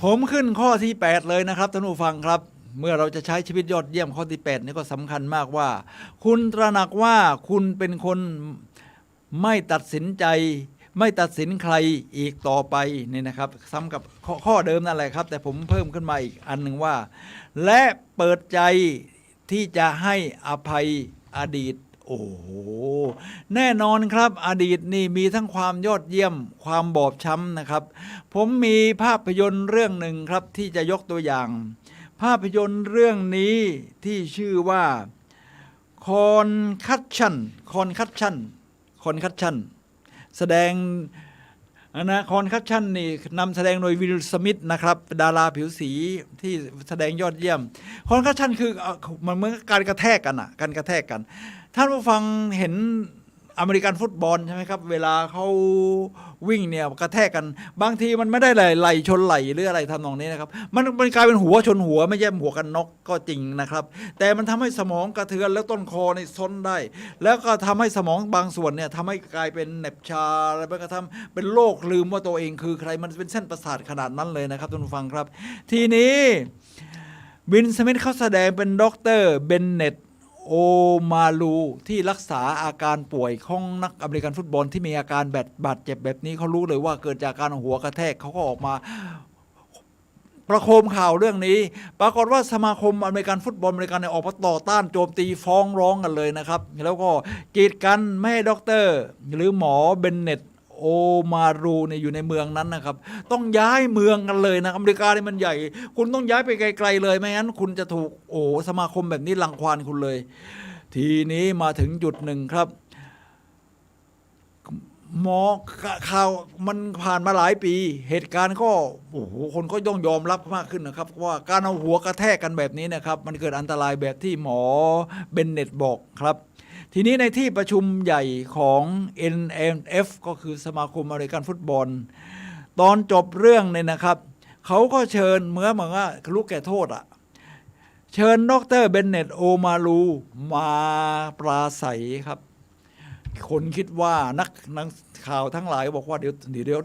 ผมขึ้นข้อที่8เลยนะครับท่านผู้ฟังครับเมื่อเราจะใช้ชีวิตยอดเยี่ยมข้อที่8นี่ก็สำคัญมากว่าคุณตระหนักว่าคุณเป็นคนไม่ตัดสินใจไม่ตัดสินใครอีกต่อไปนี่นะครับซ้ำกับข้อเดิมนั่นแหละครับแต่ผมเพิ่มขึ้นมาอีกอันหนึ่งว่าและเปิดใจที่จะให้อภัยอดีตโอ้โหแน่นอนครับอดีตนี่มีทั้งความยอดเยี่ยมความบอบช้ำนะครับผมมีภาพยนตร์เรื่องหนึ่งครับที่จะยกตัวอย่างภาพยนตร์เรื่องนี้ที่ชื่อว่าคอนคัชชั่นแสดงนะคอนคัชชั่นนี่นำแสดงโดยวิล สมิธนะครับดาราผิวสีที่แสดงยอดเยี่ยมคอนคัชชั่นคือมันเหมือนการกระแทกกันท่านผู้ฟังเห็นอเมริกันฟุตบอลใช่ไหมครับเวลาเขาวิ่งเนี่ยกระแทกกันบางทีมันไม่ได้ไหลชนไหลหรืออะไรทำนองนี้นะครับมันกลายเป็นหัวชนหัวไม่ใช่หัวกันน็อกก็จริงนะครับแต่มันทำให้สมองกระเทือนแล้วต้นคอในซนได้แล้วก็ทำให้สมองบางส่วนเนี่ยทำให้กลายเป็นเหน็บชาอะไรไปกระทำเป็นโรคลืมว่าตัวเองคือใครมันเป็นเส้นประสาทขนาดนั้นเลยนะครับท่านผู้ฟังครับทีนี้วิล สมิธเขาแสดงเป็นดร.เบนเน็ตโอมาลูที่รักษาอาการป่วยของนักอเมริกันฟุตบอลที่มีอาการบาดเจ็บแบบนี้เขารู้เลยว่าเกิดจากการหัวกระแทกเขาก็ออกมาประโคมข่าวเรื่องนี้ปรากฏว่าสมาคมอเมริกันฟุตบอลอเมริกันออกมาต่อต้านโจมตีฟ้องร้องกันเลยนะครับแล้วก็กีดกันไม่ให้ด็อกเตอร์หรือหมอเบนเน็ตโอมารูเนี่ยอยู่ในเมืองนั้นนะครับต้องย้ายเมืองกันเลยนะอเมริกานี่มันใหญ่คุณต้องย้ายไปไกลๆเลยไม่งั้นคุณจะถูกสมาคมแบบนี้รังควานคุณเลยทีนี้มาถึงจุดหนึ่งครับหมอข่าวมันผ่านมาหลายปีเหตุการณ์ก็คนก็ต้องยอมรับมากขึ้นนะครับว่าการเอาหัวกระแทกกันแบบนี้นะครับมันเกิดอันตรายแบบที่หมอเบนเน็ตบอกครับทีนี้ในที่ประชุมใหญ่ของ NMF ก็คือสมาคมอเมริกันฟุตบอลตอนจบเรื่องเนี่ยนะครับเขาก็เชิญเหมือนว่าลูกแก่โทษเชิญดร.เบนเน็ตโอมาลูมาปราศัยครับคนคิดว่านักข่าวทั้งหลายบอกว่าเดี๋ยว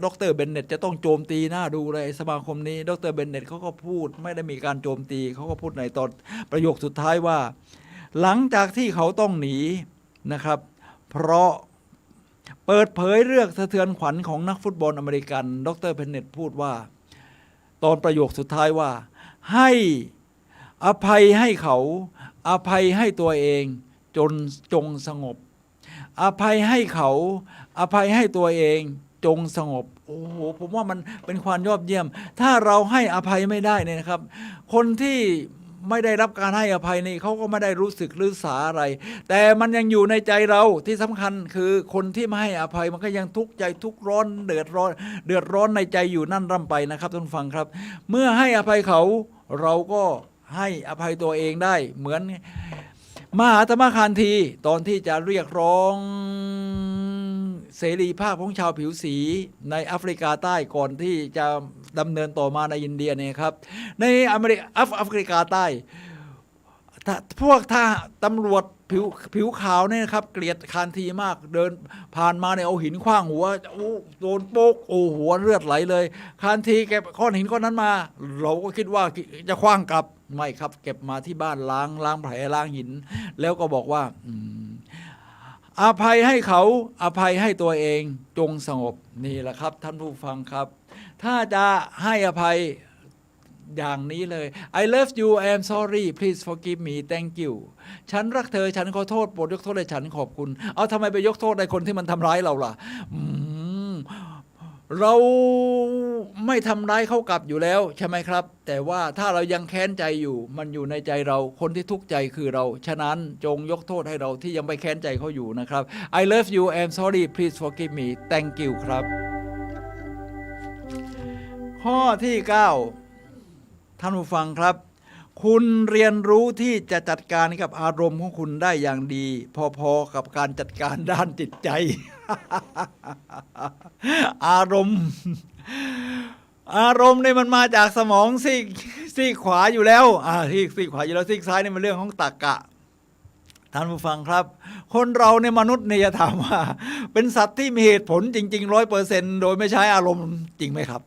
ดร.เบนเน็ตจะต้องโจมตีหน้าดูเลยสมาคมนี้ดร.เบนเน็ตเขาก็พูดไม่ได้มีการโจมตีเขาก็พูดในตอนประโยคสุดท้ายว่าหลังจากที่เขาต้องหนีนะครับเพราะเปิดเผยเรื่องสะเทือนขวัญของนักฟุตบอลอเมริกันดร.เบนเน็ตพูดว่าตอนประโยคสุดท้ายว่าให้อภัยให้เขาอภัยให้ตัวเองจงสงบอภัยให้เขาอภัยให้ตัวเองจงสงบโอ้โหผมว่ามันเป็นความยอดเยี่ยมถ้าเราให้อภัยไม่ได้เนี่ยนะครับคนที่ ไม่ได้รับการให้อภัยนี่เขาก็ไม่ได้รู้สึกหรือสาอะไรแต่มันยังอยู่ในใจเราที่สำคัญคือคนที่ไม่ให้อภัยมันก็ยังทุกข์ใจทุกข์ร้อนเดือดร้อนในใจอยู่นั่นร่ำไปนะครับท่านผู้ฟังครับเมื่อให้อภัยเขาเราก็ให้อภัยตัวเองได้เหมือนมหาธรรมคานธีตอนที่จะเรียกร้องเสรีภาพของชาวผิวสีในแอฟริกาใต้ก่อนที่จะดำเนินต่อมาในอินเดียเนี่ยครับในแอฟริกาใต้พวกท่าตำรวจผิวขาวเนี่ยนะครับเกลียดคานธีมากเดินผ่านมาเนี่ยเอาหินขว้างหัวโดนโป๊กหัวเลือดไหลเลยคานธีเก็บก้อนหินก้อนนั้นมาเราก็คิดว่าจะขว้างกลับไม่ครับเก็บมาที่บ้านล้างแผลล้างหินแล้วก็บอกว่าอภัยให้เขาอภัยให้ตัวเองจงสงบนี่แหละครับท่านผู้ฟังครับถ้าจะให้อภัยอย่างนี้เลย I love you I am sorry please forgive me thank you ฉันรักเธอฉันขอโทษโปรดยกโทษให้ฉันขอบคุณเอาทำไมไปยกโทษในคนที่มันทำร้ายเราล่ะเราไม่ทำร้ายเขากลับอยู่แล้วใช่ไหมครับแต่ว่าถ้าเรายังแค้นใจอยู่มันอยู่ในใจเราคนที่ทุกข์ใจคือเราฉะนั้นจงยกโทษให้เราที่ยังไปแค้นใจเขาอยู่นะครับ I love you I am sorry please forgive me thank you ครับข้อที่ 9ท่านผู้ฟังครับคุณเรียนรู้ที่จะจัดการกับอารมณ์ของคุณได้อย่างดีพอๆกับการจัดการด้านจิตใจ อารมณ์นี่มันมาจากสมองซีกขวาอยู่แล้วซีกขวาอยู่แล้วซีกซ้ายนี่มันเรื่องของตรรกะท่านผู้ฟังครับคนเราในมนุษย์เนี่ยจะถามว่าเป็นสัตว์ที่มีเหตุผลจริงๆ 100% โดยไม่ใช้อารมณ์จริงไหมครับ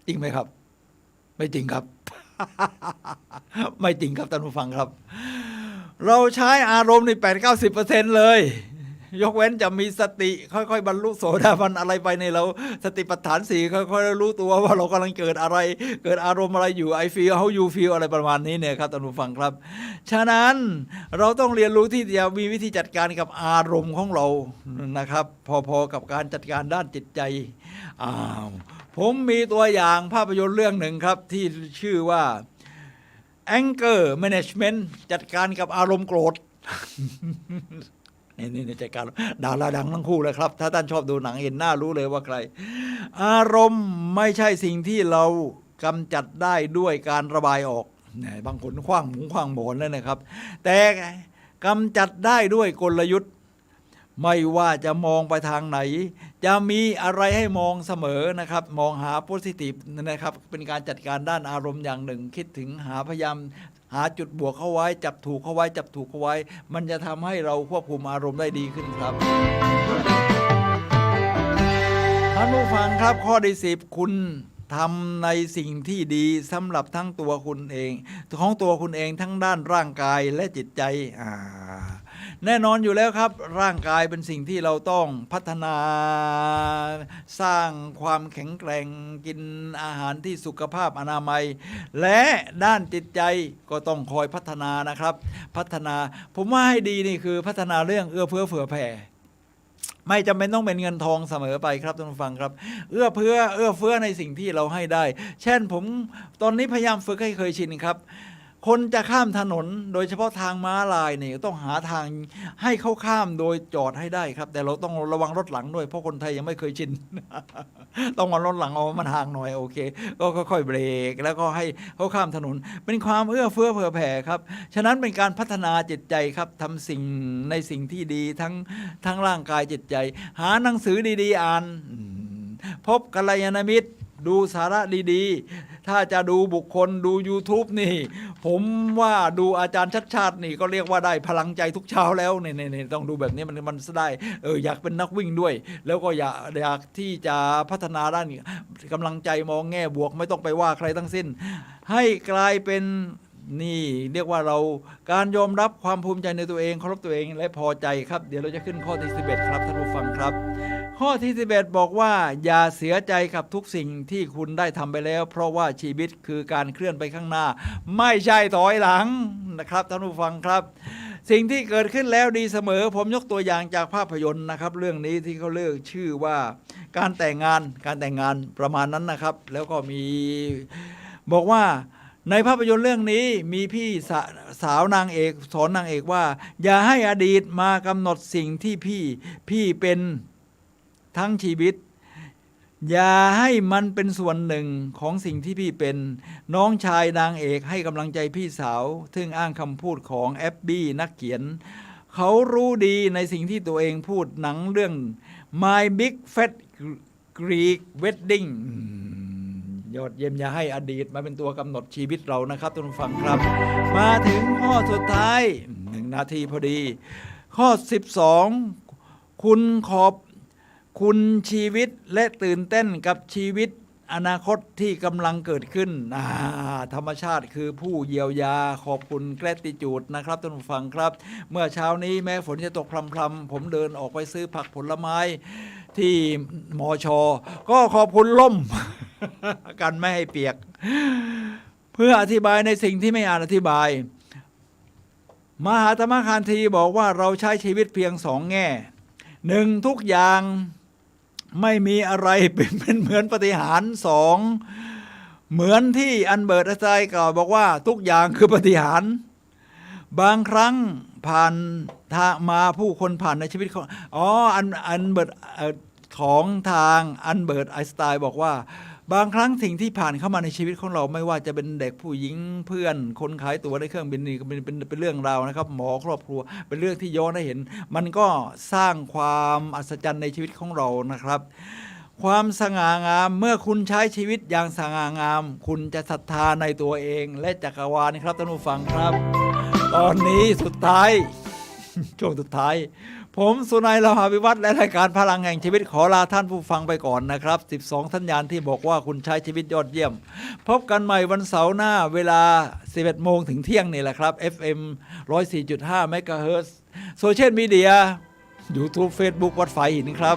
จริงไหมครับไม่จริงครับ ไม่จริงครับท่านผู้ฟังครับเราใช้อารมณ์ใน 8-90% เลยยกเว้นจะมีสติค่อยๆบรรลุโสดาบันอะไรไปในเราสติปัฏฐาน4ค่อยๆรู้ตัวว่าเรากำลังเกิดอารมณ์อะไรอยู่ I feel how you feel อะไรประมาณนี้เนี่ยครับท่านผู้ฟังครับฉะนั้นเราต้องเรียนรู้ที่จะมีวิธีจัดการกับอารมณ์ของเรานะครับพอๆกับการจัดการด้านจิตใจผมมีตัวอย่างภาพยนตร์เรื่องหนึ่งครับที่ชื่อว่า Anger Management จัดการกับอารมณ์โกรธ นี่จัดการดาราดังทั้งคู่เลยครับถ้าท่านชอบดูหนังเห็นหน้ารู้เลยว่าใครอารมณ์ไม่ใช่สิ่งที่เรากำจัดได้ด้วยการระบายออกบางคนขว้างหมูขว้างหมอนเลยนะครับแต่กำจัดได้ด้วยกลยุทธ์ไม่ว่าจะมองไปทางไหนจะมีอะไรให้มองเสมอนะครับมองหาโพสิทีฟนะครับเป็นการจัดการด้านอารมณ์อย่างหนึ่งคิดถึงพยายามหาจุดบวกเข้าไว้จับถูกเข้าไว้มันจะทำให้เราควบคุมอารมณ์ได้ดีขึ้นครับท่านผู้ฟังครับข้อที่ 10คุณทำในสิ่งที่ดีสำหรับทั้งตัวคุณเองทั้งด้านร่างกายและจิตใจแน่นอนอยู่แล้วครับร่างกายเป็นสิ่งที่เราต้องพัฒนาสร้างความแข็งแกร่งกินอาหารที่สุขภาพอนามัยและด้านจิตใจก็ต้องคอยพัฒนานะครับพัฒนาผมว่าให้ดีนี่คือพัฒนาเรื่องเอื้อเฟื้อเผื่อแผ่ไม่จำเป็นต้องเป็นเงินทองเสมอไปครับท่านผู้ฟังครับเอื้อเฟื้อในสิ่งที่เราให้ได้เช่นผมตอนนี้พยายามฝึกให้เคยชินครับคนจะข้ามถนนโดยเฉพาะทางม้าลายเนี่ยต้องหาทางให้เขาข้ามโดยจอดให้ได้ครับแต่เราต้องระวังรถหลังด้วยเพราะคนไทยยังไม่เคยชิน ต้องมารถหลังเอามันห่างหน่อยโอเคก็ค่อยๆเบรกแล้วก็ให้เขาข้ามถนนเป็นความเอื้อเฟื้อเผื่อแผ่ครับฉะนั้นเป็นการพัฒนาจิตใจครับทำสิ่งในสิ่งที่ดีทั้งร่างกายจิตใจหาหนังสือดีๆอ่านพบกัลยาณมิตรดูสาระดีๆถ้าจะดูบุคคลดู YouTube นี่ผมว่าดูอาจารย์ชัดชาตินี่ก็เรียกว่าได้พลังใจทุกเช้าแล้วนี่ต้องดูแบบนี้มันได้อยากเป็นนักวิ่งด้วยแล้วก็อยากที่จะพัฒนาด้านกำลังใจมองแง่บวกไม่ต้องไปว่าใครทั้งสิ้นให้กลายเป็นนี่เรียกว่าเราการยอมรับความภูมิใจในตัวเองเคารพตัวเองและพอใจครับเดี๋ยวเราจะขึ้นข้อที่ 11ครับท่านผู้ฟังครับข้อที่ 11บอกว่าอย่าเสียใจกับทุกสิ่งที่คุณได้ทำไปแล้วเพราะว่าชีวิตคือการเคลื่อนไปข้างหน้าไม่ใช่ถอยหลังนะครับท่านผู้ฟังครับสิ่งที่เกิดขึ้นแล้วดีเสมอผมยกตัวอย่างจากภาพยนตร์นะครับเรื่องนี้ที่เขาเลือกชื่อว่าการแต่งงานประมาณนั้นนะครับแล้วก็มีบอกว่า ในภาพยนตร์เรื่องนี้มีพี่สาวนางเอกสอนนางเอกว่า อย่าให้อดีตมากำหนดสิ่งที่พี่เป็นทั้งชีวิต อย่าให้มันเป็นส่วนหนึ่งของสิ่งที่พี่เป็นน้องชายนางเอกให้กำลังใจพี่สาวซึ่งอ้างคำพูดของแอบบี้นักเขียนเขารู้ดีในสิ่งที่ตัวเองพูดหนังเรื่อง My Big Fat Greek Wedding ยอดเยี่ยมอย่าให้อดีตมาเป็นตัวกำหนดชีวิตเรานะครับทุกท่านฟังครับมาถึงข้อสุดท้าย1 นาทีพอดีข้อ 12คุณชีวิตและตื่นเต้นกับชีวิตอนาคตที่กำลังเกิดขึ้นธรรมชาติคือผู้เยียวยาขอบคุณแกรติจูดนะครับท่านผู้ฟังครับเมื่อเช้านี้แม้ฝนจะตกพรำๆผมเดินออกไปซื้อผักผลไม้ที่มอชก็ขอบคุณล่ม กันไม่ให้เปียกเพื่ออธิบายในสิ่งที่ไม่อาจอธิบายมหาธรรมคานธีบอกว่าเราใช้ชีวิตเพียง2 แง่ 1. ทุกอย่างไม่มีอะไรเป็นเหมือนปาฏิหาริย์ 2. เหมือนที่อันเบิร์ตไอน์สไตน์กล่าวบอกว่าทุกอย่างคือปาฏิหาริย์บางครั้งผ่านมาผู้คนผ่านในชีวิตของอันเบิร์ตของทางอันเบิร์ตไอน์สไตน์บอกว่าบางครั้งสิ่งที่ผ่านเข้ามาในชีวิตของเราไม่ว่าจะเป็นเด็กผู้หญิงเพื่อนคนขายตั๋วในเครื่องบินนี่ก็เป็นเรื่องราวนะครับหมอครอบครัวเป็นเรื่องที่ย้อนให้เห็นมันก็สร้างความอัศจรรย์ในชีวิตของเรานะครับความสง่างามเมื่อคุณใช้ชีวิตอย่างสง่างามคุณจะศรัทธาในตัวเองและจักรวาลครับท่านผู้ฟังครับตอนนี้สุดท้าย ช่วงสุดท้ายผมสุนัย ลาหาวิวัฒน์และรายการพลังแห่งชีวิตขอลาท่านผู้ฟังไปก่อนนะครับ12 สัญญาณที่บอกว่าคุณใช้ชีวิตยอดเยี่ยมพบกันใหม่วันเสาร์หน้าเวลา 11 โมงถึงเที่ยงนี่แหละครับ FM 104.5 เมกะเฮิรตซ์โซเชียลมีเดีย YouTube Facebook วัดฝายหินครับ